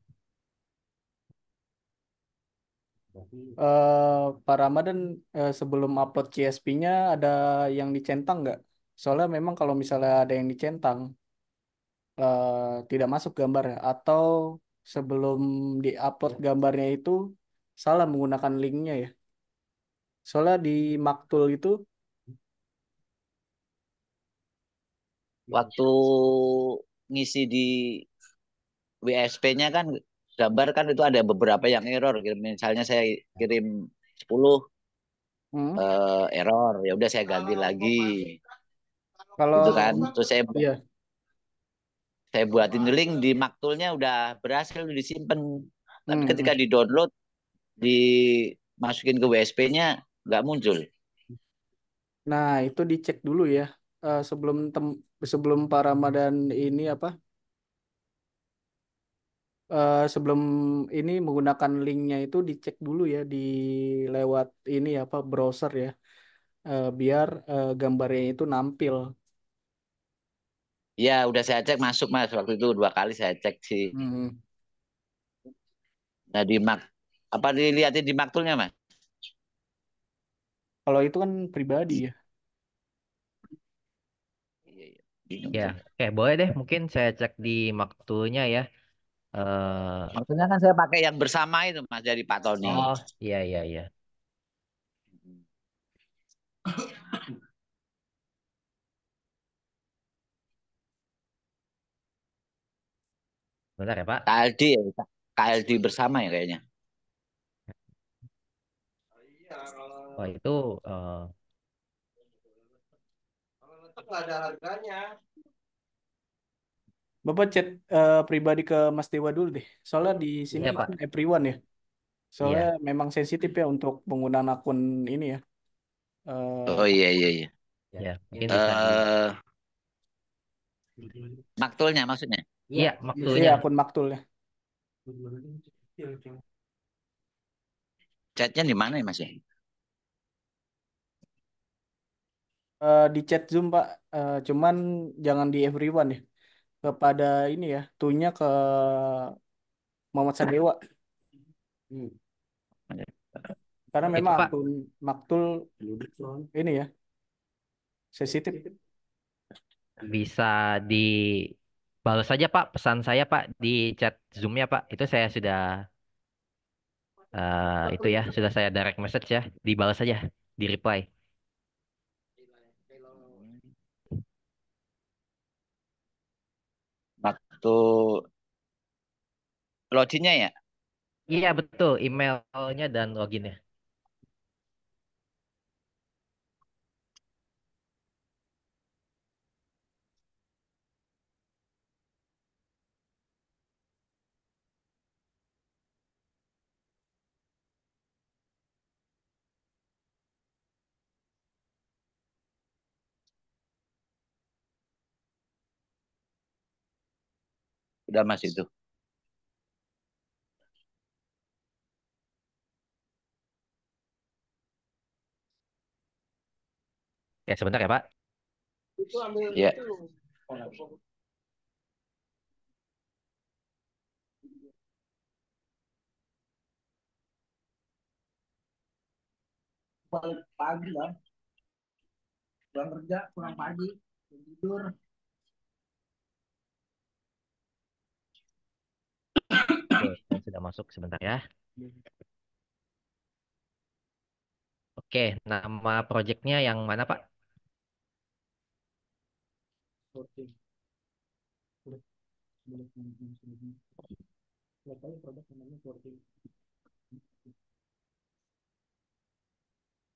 Pak Ramadan, sebelum upload CSP-nya ada yang dicentang nggak? Soalnya memang kalau misalnya ada yang dicentang, tidak masuk gambarnya. Atau sebelum di-upload gambarnya itu salah menggunakan linknya ya. Soalnya di Maktul itu, Waktu ngisi di WSP-nya kan gambar kan itu ada beberapa yang error. Misalnya saya kirim 10 hmm, error, ya udah saya ganti lagi. Kalau gitu kan. Terus iya, saya buatin link di maktulnya udah berhasil disimpan. Tapi hmm, ketika hmm. di-download, dimasukin ke WSP-nya nggak muncul. Nah itu dicek dulu ya. Sebelum Pak Ramadan ini apa? Sebelum ini menggunakan linknya itu dicek dulu ya di lewat ini apa browser ya. Biar gambarnya itu nampil. Ya udah saya cek masuk Mas. Waktu itu 2 kali saya cek sih. Hmm. Nah apa dilihatin di maktulnya Mas? Kalau itu kan pribadi ya. Iya, iya. Bingung Ya, saya. oke, boleh deh. Mungkin saya cek di maktulnya ya. Maksudnya kan saya pakai yang bersama itu Mas dari Pak Tony. Oh, iya, iya, iya. Bentar ya, Pak. KLD ya, KLD bersama ya kayaknya. Oh, itu eh, Bapak chat pribadi ke Mas Dewa dulu deh. Soalnya di sini iya, kan Pak. everyone ya. Soalnya Iya. memang sensitif ya untuk penggunaan akun ini ya. Oh iya iya iya. Ya, mungkin bisa di. Eh maktulnya maksudnya. Iya, Iya maktulnya. akun maktul ya. Chatnya di mana ya Mas ya? Di chat Zoom Pak. Cuman jangan di everyone ya. Kepada ini ya. Tuhnya ke Muhammad Sadewa. Karena Itu, memang Pak, akun maktul ini ya sensitif. bisa dibalas saja, Pak, pesan saya, Pak, di chat Zoom-nya, Pak. Itu saya sudah itu ya, sudah saya direct message ya. Dibalas saja, di reply. Waktu loginnya ya? Iya, betul, emailnya dan loginnya. Udah Mas itu. Ya, sebentar ya, Pak. Ya. Oke, saya sudah masuk sebentar ya. Oke, nama projectnya yang mana, Pak?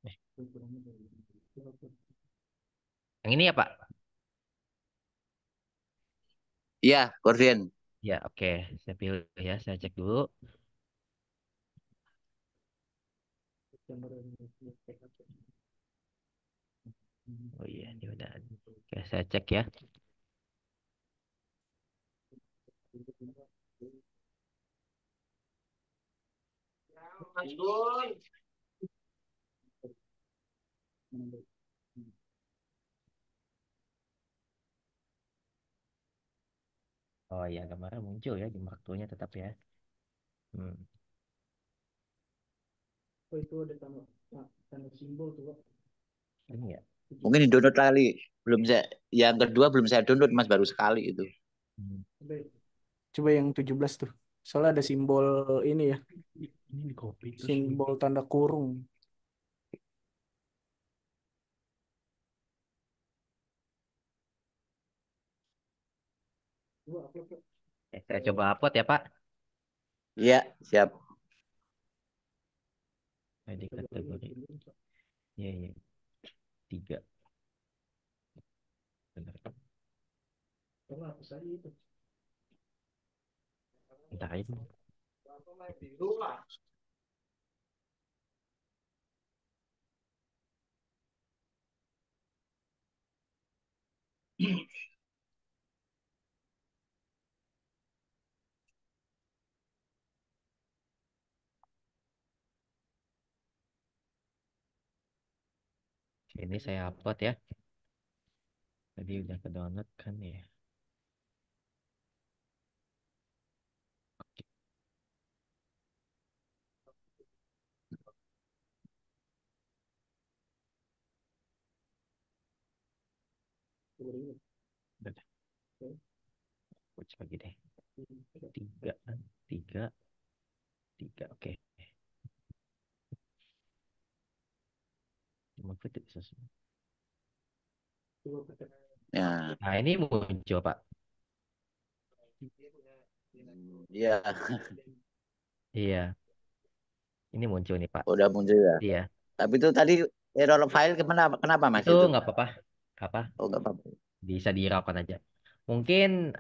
Eh, Yang ini ya, Pak? Iya, Cordian. Ya, oke. Saya pilih ya, saya cek dulu. Oh iya, ini udah. Oke, saya cek ya. Oh iya, gambarnya muncul ya di waktunya tetap ya. Hmm. Oh itu ada tanda simbol tuh Pak. Ini ya. Mungkin di download kali. Belum saya yang kedua belum saya download Mas baru sekali itu. Hmm. Coba yang 17 tuh. Soalnya ada simbol ini ya. Ini di copy terus Simbol tanda kurung. saya coba upload ya, Pak. Iya, siap. Di kategori. Iya, iya. Tiga. Bentar aja. Ini saya upload ya. Tadi udah ke download kan ya. Udah. Coach lagi deh. Tiga, tiga, tiga. Oke. Cuma fit bisa semua. Ya, Nah ini muncul Pak. iya, Iya. Ini muncul nih Pak. udah muncul ya. Iya. Tapi itu tadi error file kenapa, kenapa Mas Itu itu? nggak apa-apa. Apa? Oh, nggak apa-apa. Bisa dihiraukan aja. Mungkin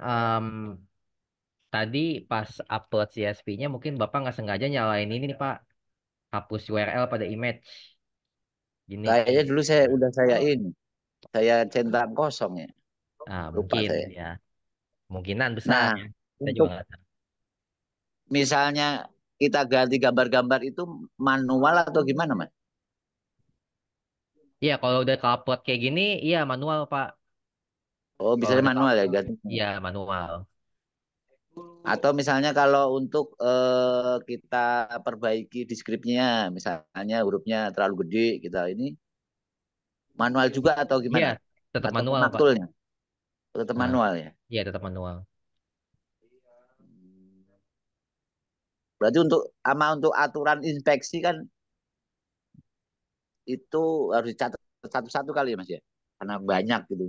tadi pas upload CSV-nya mungkin Bapak nggak sengaja nyalain ini nih Pak. Hapus URL pada image. Gini. Kayaknya dulu saya ini, saya centang kosong ya, Ah, lupa mungkin saya. ya. Kemungkinan besar Nah, ya. Kita juga untuk nggak tahu. misalnya kita ganti gambar-gambar itu manual atau gimana Mas? Iya, kalau udah ke-upload kayak gini, iya manual Pak. Oh, bisa Kalau udah manual ya ke-upload, ganti. iya manual. Atau misalnya kalau untuk kita perbaiki di skripnya, misalnya hurufnya terlalu gede, kita ini manual juga atau Iya, gimana? tetap Atau manual Pak. maktulnya? Tetap Nah, manual ya. iya tetap manual. Berarti untuk aturan inspeksi kan itu harus dicatat satu-satu kali ya Mas ya, karena banyak gitu.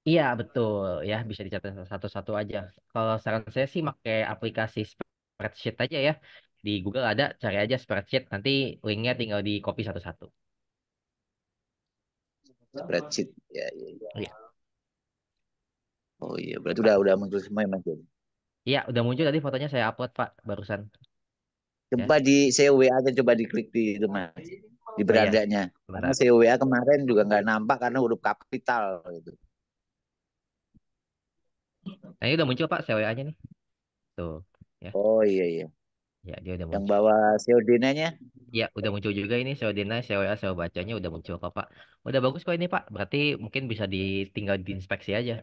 Iya betul ya, bisa dicatat satu-satu aja. Kalau saran saya sih pakai aplikasi spreadsheet aja ya. Di Google ada, cari aja spreadsheet. Nanti linknya tinggal di copy satu-satu. Spreadsheet ya, ya, ya. Iya, Oh iya, berarti udah muncul semua ya Mas ya. iya udah muncul tadi fotonya saya upload Pak barusan. Ya. Coba di COW aja, coba diklik di itu Mas, di Oh iya, berandanya. Karena sebentar. COWA kemarin juga nggak nampak karena huruf kapital gitu. Nah ini udah muncul Pak CWA-nya nih. Tuh, ya. Oh iya iya. Ya dia udah Yang muncul. bawa COD-nya. Ya udah muncul juga ini SEO Dina, SEO SEO bacanya udah muncul kok Pak. Udah bagus kok ini Pak. Berarti mungkin bisa ditinggal diinspeksi aja.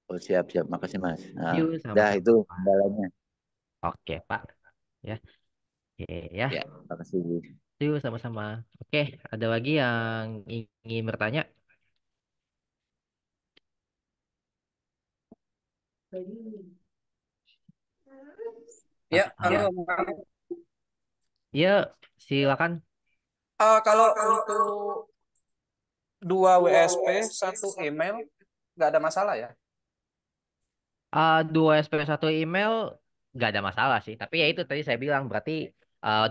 Oh siap siap, makasih Mas. Nah, Yuk dah sama-sama itu Pak. kendalanya. Oke Pak. Ya, oke ya. Ya, makasih. Yuk sama-sama. Oke, ada lagi yang ingin bertanya? Ya, halo, Ya, Bang. ya silakan. Kalau untuk dua WSP, satu email, nggak ada masalah ya? Dua SP satu email nggak ada masalah sih. Tapi ya itu tadi saya bilang berarti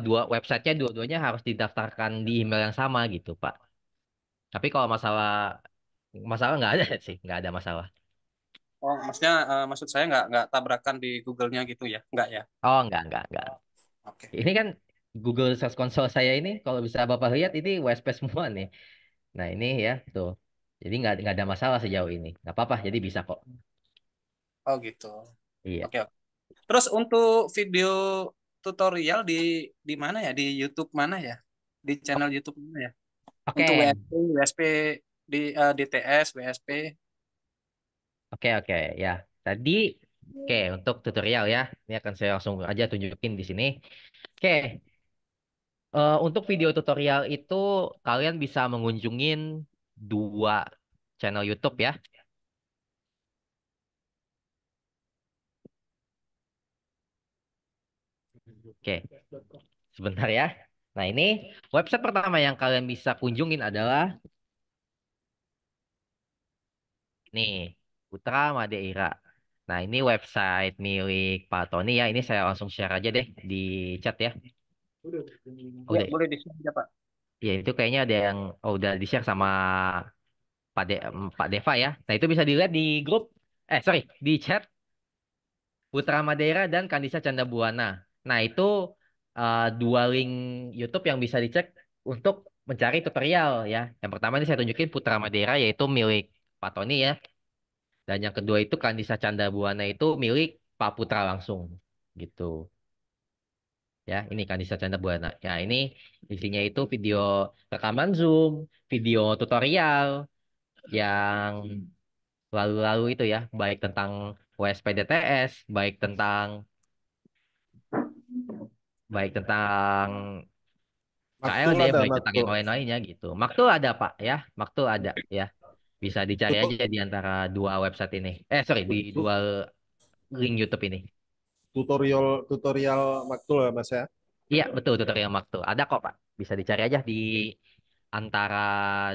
dua websitenya dua-duanya harus didaftarkan di email yang sama gitu Pak. Tapi kalau masalah masalah nggak ada sih, nggak ada masalah. Oh, maksudnya, maksud saya nggak tabrakan di Google-nya gitu ya? Nggak ya? Oh, nggak. Oke. Ini kan Google Search Console saya ini, kalau bisa Bapak lihat ini WSP semua nih. Nah ini ya, tuh. Jadi nggak ada masalah sejauh ini. Nggak apa-apa, jadi bisa kok. Oh gitu. Iya. Oke. Terus untuk video tutorial di mana ya? Di YouTube mana ya? Di channel YouTube mana ya? Untuk Oke, WSP di DTS, WSP. oke, ya. Tadi, oke, untuk tutorial ya. Ini akan saya langsung aja tunjukin di sini. Oke, untuk video tutorial itu kalian bisa mengunjungin dua channel YouTube ya. Oke, sebentar ya. Nah ini website pertama yang kalian bisa kunjungin adalah nih, Putra Madeira. Nah, ini website milik Pak Tony ya. Ini saya langsung share aja deh di chat ya. Oh, Ya, udah. boleh di-share aja, Pak. Ya, itu kayaknya ada yang udah di-share sama Pak Deva ya. Nah, itu bisa dilihat di grup. Sorry, di chat Putra Madera dan Kanisa Candabuana. Nah, itu dua link YouTube yang bisa dicek untuk mencari tutorial ya. Yang pertama ini saya tunjukin Putra Madera yaitu milik Pak Tony ya. Dan yang kedua itu Kanisa Candabuana itu milik Pak Putra langsung gitu. Ya, ini Kanisa Candabuana. Ya, ini isinya itu video rekaman Zoom, video tutorial yang lalu-lalu itu ya, baik tentang WSP-DTS, baik tentang Maktul KLD, ada baik tentang maktul. yang lain-lainnya gitu. Maktul ada Pak ya, Maktul ada ya. Bisa dicari Tutu- aja di antara dua website ini. Sorry, di tu- dua link YouTube ini. tutorial tutorial maktul ya Mas ya. Iya, betul tutorial Maktul. Ada kok Pak. Bisa dicari aja di antara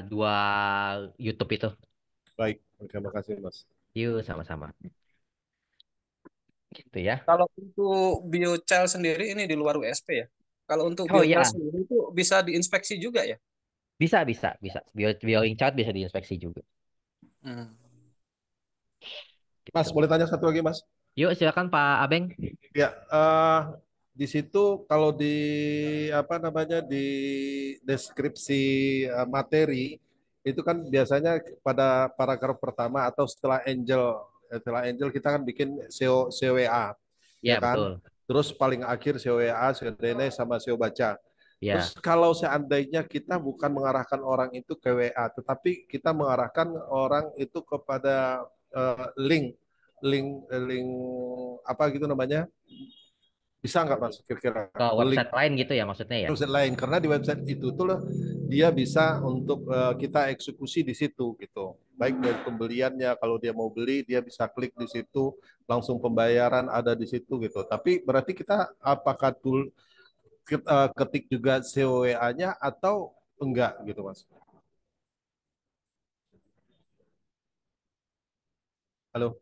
dua YouTube itu. Baik, oke makasih Mas. Yuk, sama-sama. Gitu ya. Kalau untuk biochar sendiri ini di luar USP ya. Kalau untuk Oh biochar ya, sendiri itu bisa diinspeksi juga ya. bisa. Bio chart bisa diinspeksi juga. Hmm. Mas, Gitu. boleh tanya satu lagi Mas? Yuk, silakan Pak Abeng. Ya, di situ kalau di apa namanya di deskripsi materi itu kan biasanya pada paragraf pertama atau setelah angel kita kan bikin SEO CWA ya Ya, kan. betul. Terus paling akhir CWA, SEO DNS sama SEO baca. Terus Ya. kalau seandainya kita bukan mengarahkan orang itu ke WA, tetapi kita mengarahkan orang itu kepada link link apa gitu namanya, bisa nggak Mas kira-kira Ke ke link website lain gitu ya maksudnya ya. website lain, karena di website itu tuh loh, dia bisa untuk kita eksekusi di situ gitu, baik dari pembeliannya, kalau dia mau beli dia bisa klik di situ, langsung pembayaran ada di situ gitu. Tapi berarti kita apakah ketik juga COWA-nya atau enggak gitu Mas? Halo.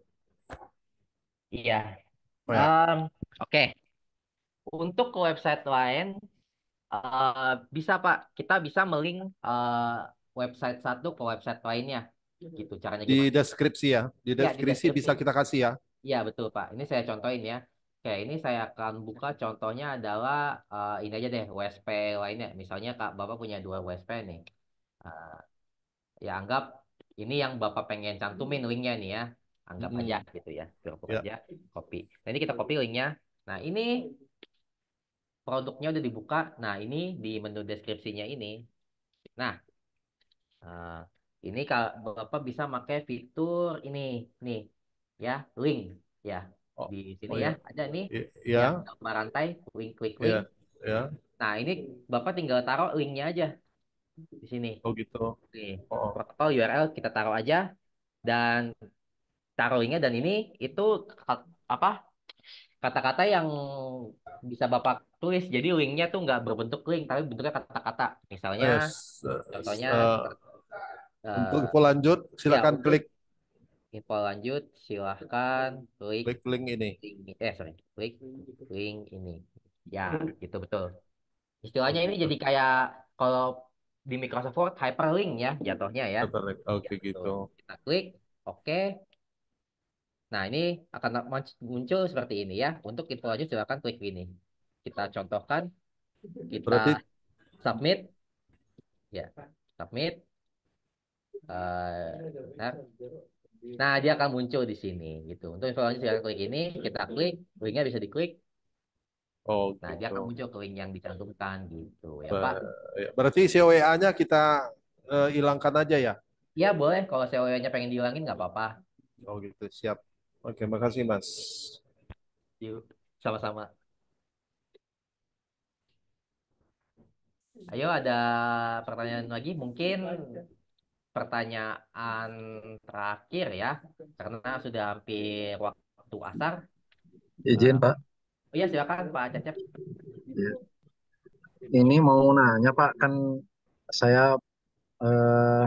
Iya. Oh, ya. Em, oke. Untuk ke website lain bisa Pak. Kita bisa melink website satu ke website lainnya. Gitu. Caranya Di gimana? deskripsi ya, di Ya, di deskripsi deskripsi. bisa kita kasih ya. Iya, betul Pak. Ini saya contohin ya. Oke, ini saya akan buka contohnya adalah ini aja deh, WSP lainnya. Misalnya Kak, Bapak punya dua WSP nih. Eh, ya anggap ini yang Bapak pengen cantumin linknya nih ya. Anggap aja Mm-mm. gitu ya. Cukup Ya. aja, copy. Nah, ini kita copy linknya. Nah, ini produknya udah dibuka. Nah, ini di menu deskripsinya ini. Nah, eh, ini kalau Bapak bisa pakai fitur ini nih ya, link ya. Oh, Di sini oh ya, ya. ada nih yang Ya, gambar rantai, link klik link. ya, ya. Nah, ini Bapak tinggal taruh linknya aja di sini. Oh gitu. Nih, Oh, protokol URL kita taruh aja dan taruh linknya dan ini itu apa kata-kata yang bisa Bapak tulis. Jadi linknya tuh nggak berbentuk link, tapi bentuknya kata-kata. Misalnya, yes. contohnya Untuk eh, info lanjut, ya silakan untuk klik info lanjut silahkan klik klik link ini. link sorry klik link ini. Ya, gitu betul. Istilahnya ini Oke, jadi kayak kalau di Microsoft Word hyperlink ya jatuhnya ya. Ya, oke betul. gitu. Kita klik, oke. Nah, ini akan muncul seperti ini ya. Untuk info lanjut silakan klik ini. Kita contohkan, kita Berarti submit, ya, submit. Nah, nah, dia akan muncul di sini gitu. Untuk info lanjut silakan klik ini, kita klik, linknya bisa diklik. oh Nah, dia gitu. akan muncul ke link yang dicantumkan gitu ya Pak. Ya, berarti COWA-nya kita hilangkan aja ya. Ya boleh kalau SEO-nya pengen dihilangin nggak apa-apa. Oh gitu, siap. Oke, makasih Mas. Yuk, sama-sama. Ayo ada pertanyaan lagi mungkin pertanyaan terakhir ya karena sudah hampir waktu asar. Izin Eh, Pak, oh iya silakan Pak Cecep. ya. Ini mau nanya Pak, kan saya eh,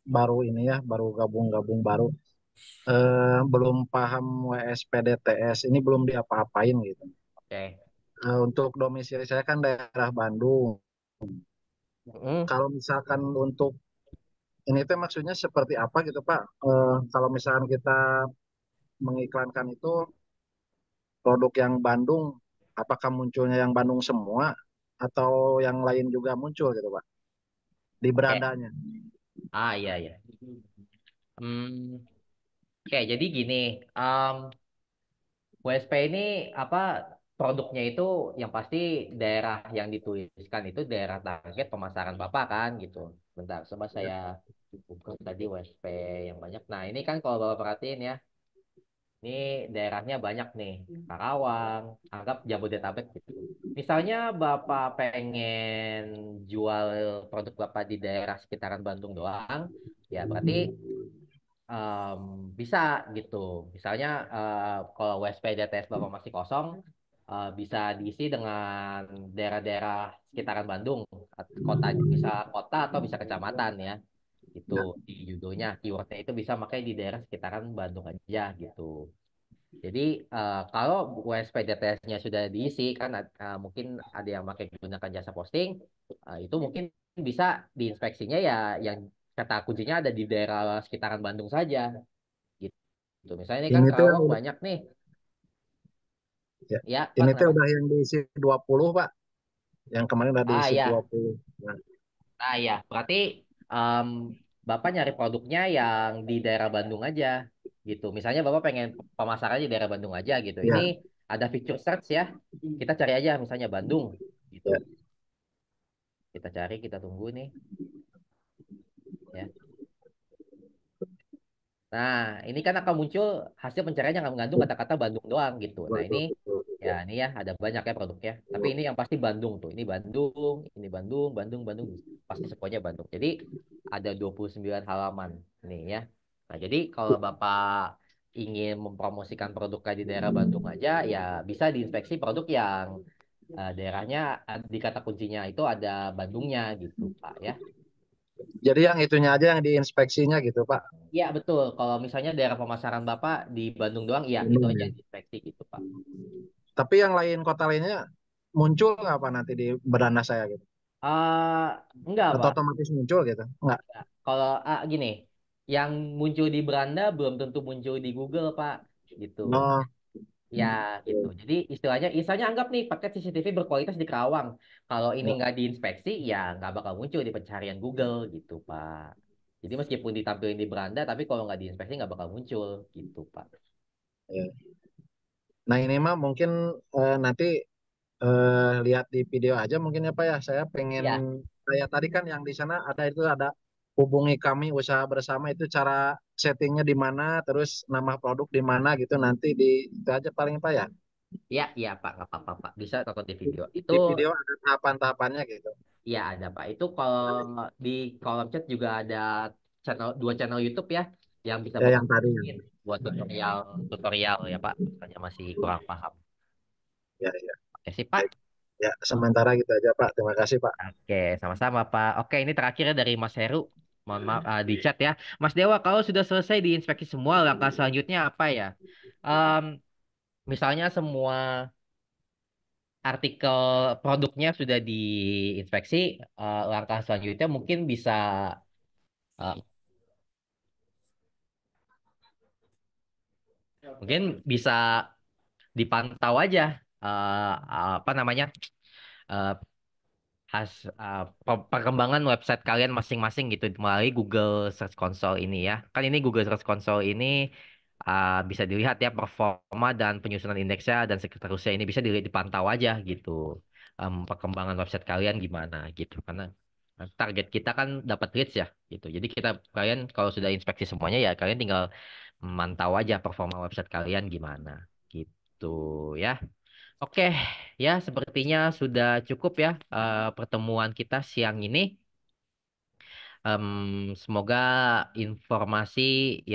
baru ini ya, baru gabung-gabung baru, belum paham WSPDTS, ini belum diapa-apain gitu. Oke. Untuk domisili saya kan daerah Bandung. Mm. Kalau misalkan untuk ini tuh maksudnya seperti apa gitu Pak? Kalau misalkan kita mengiklankan itu produk yang Bandung, apakah munculnya yang Bandung semua atau yang lain juga muncul gitu Pak di Oke. berandanya? Iya, iya. Hmm, oke, jadi gini, um, WSP ini apa produknya itu yang pasti daerah yang dituliskan itu daerah target pemasaran Bapak kan gitu. Bentar, coba saya buka tadi WSP yang banyak. Nah, ini kan kalau Bapak perhatiin ya, ini daerahnya banyak nih. Karawang, anggap Jabodetabek gitu. Misalnya Bapak pengen jual produk Bapak di daerah sekitaran Bandung doang, ya berarti em, bisa gitu. Misalnya kalau WSP DTS Bapak masih kosong, bisa diisi dengan daerah-daerah sekitaran Bandung. Kota bisa kota atau bisa kecamatan ya. Gitu Ya. di judulnya. Keywordnya itu bisa pakai di daerah sekitaran Bandung aja gitu. Jadi kalau USP DTS-nya sudah diisi kan mungkin ada yang pakai gunakan jasa posting, itu mungkin bisa diinspeksinya ya yang kata kuncinya ada di daerah sekitaran Bandung saja gitu. Misalnya ini kan Ini tuh yang Karawang udah, banyak nih. ya. Ya, Pak, Ini tuh kenapa? udah yang diisi 20 Pak. Yang kemarin udah diisi Ya. 20. Nah, Ya. Berarti em, Bapak nyari produknya yang di daerah Bandung aja gitu. Misalnya Bapak pengen pemasarannya di daerah Bandung aja gitu. Ini ya, ada fitur search ya. Kita cari aja misalnya Bandung gitu. ya. Kita cari, kita tunggu nih ya. Nah, ini kan akan muncul hasil pencarian yang mengandung kata-kata Bandung doang gitu. Nah, ini ya ini ya ada banyak ya produknya. Tapi ini yang pasti Bandung tuh. Ini Bandung, ini Bandung, Bandung, Bandung. Pasti semuanya Bandung. Jadi ada 29 halaman nih ya. Nah, jadi kalau Bapak ingin mempromosikan produknya di daerah Bandung aja, ya bisa diinspeksi produk yang daerahnya di kata kuncinya itu ada Bandungnya gitu, Pak ya. Jadi yang itunya aja yang diinspeksinya gitu Pak. Iya betul. Kalau misalnya daerah pemasaran Bapak di Bandung doang, iya itu Bandung aja ya. diinspeksi gitu Pak. Tapi yang lain kota lainnya muncul nggak Pak nanti di beranda saya gitu? eh enggak Atau Pak. otomatis muncul gitu? Enggak. Enggak. Kalau gini, yang muncul di beranda belum tentu muncul di Google Pak. Gitu. Oh, Ya gitu. Jadi istilahnya anggap nih paket CCTV berkualitas di Kerawang. Kalau ini ya, nggak diinspeksi, ya nggak bakal muncul di pencarian Google gitu Pak. Jadi meskipun ditampilin di beranda, tapi kalau nggak diinspeksi nggak bakal muncul gitu Pak. ya. Nah ini mah mungkin nanti lihat di video aja mungkin ya Pak ya. Saya pengen Ya, kayak tadi kan yang di sana ada itu ada hubungi kami usaha bersama itu cara settingnya di mana, terus nama produk di mana gitu nanti di itu aja paling Pak ya. iya Pak, nggak apa-apa Pak. Bisa tonton di video. Itu Di video ada tahapan-tahapannya gitu. iya ada Pak. Itu kalau di kolom chat juga ada dua channel YouTube ya yang bisa Ya Bapak yang tadi ya. hubungin buat tutorial tutorial ya Pak. Misalnya masih kurang paham. Ya, ya. Oke sih Pak. Baik. Ya, sementara gitu aja Pak. Terima kasih Pak. Oke, sama-sama Pak. Oke, ini terakhir ya dari Mas Heru. Mohon maaf di chat ya. Mas Dewa, kalau sudah selesai diinspeksi semua, langkah selanjutnya apa ya? Em, misalnya semua artikel produknya sudah diinspeksi, langkah selanjutnya mungkin bisa eh, mungkin bisa dipantau aja apa namanya eh, perkembangan website kalian masing-masing gitu melalui Google Search Console ini ya. Kan ini Google Search Console ini bisa dilihat ya performa dan penyusunan indeksnya dan seterusnya ini bisa dipantau aja gitu. Perkembangan website kalian gimana gitu. Karena target kita kan dapat reach ya gitu. Jadi kalian kalau sudah inspeksi semuanya ya kalian tinggal mantau aja performa website kalian gimana gitu ya. Oke, ya sepertinya sudah cukup ya pertemuan kita siang ini. Semoga informasi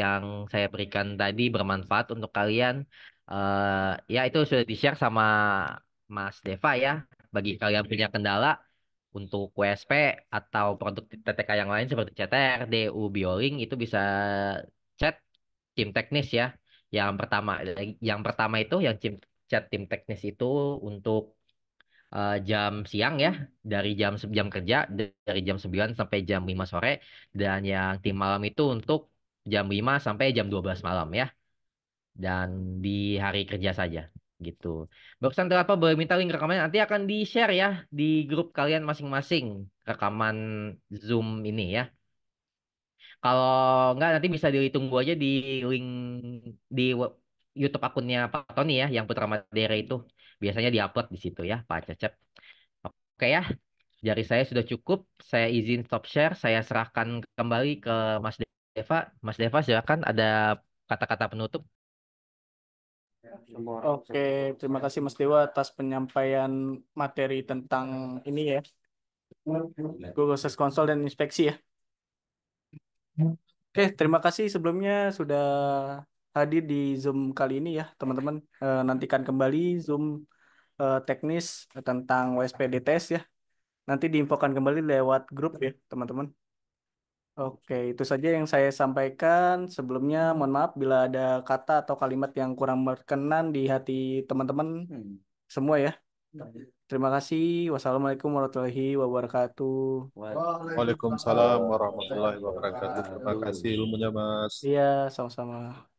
yang saya berikan tadi bermanfaat untuk kalian. Ya itu sudah di-share sama Mas Deva ya. Bagi kalian punya kendala untuk WSP atau produk TTK yang lain seperti CTR, DU, Bioling itu bisa chat tim teknis ya. Yang pertama itu yang chat tim teknis itu untuk jam siang ya, dari jam kerja dari jam 9 sampai jam 5 sore dan yang tim malam itu untuk jam 5 sampai jam 12 malam ya. dan di hari kerja saja gitu. Barusan apa boleh minta link rekamannya nanti akan di-share ya di grup kalian masing-masing rekaman Zoom ini ya. Kalau nggak nanti bisa ditunggu aja di link di YouTube akunnya Pak Tony ya yang Putra Madera itu. Biasanya diupload di situ ya Pak Cecep. Oke ya, dari saya sudah cukup. Saya izin stop share. Saya serahkan kembali ke Mas Deva. Mas Deva silakan ada kata-kata penutup. Oke, terima kasih Mas Dewa atas penyampaian materi tentang ini ya, Google Search Console dan inspeksi ya. Oke, terima kasih sebelumnya sudah hadir di Zoom kali ini ya, teman-teman. Nantikan kembali Zoom teknis tentang WSP DTS ya. Nanti diinfokan kembali lewat grup ya, teman-teman. Oke, itu saja yang saya sampaikan. Sebelumnya, mohon maaf bila ada kata atau kalimat yang kurang berkenan di hati teman-teman semua ya. Terima kasih. Wassalamualaikum warahmatullahi wabarakatuh. Waalaikumsalam warahmatullahi wabarakatuh. Terima kasih ilmunya, Mas. Iya, sama-sama.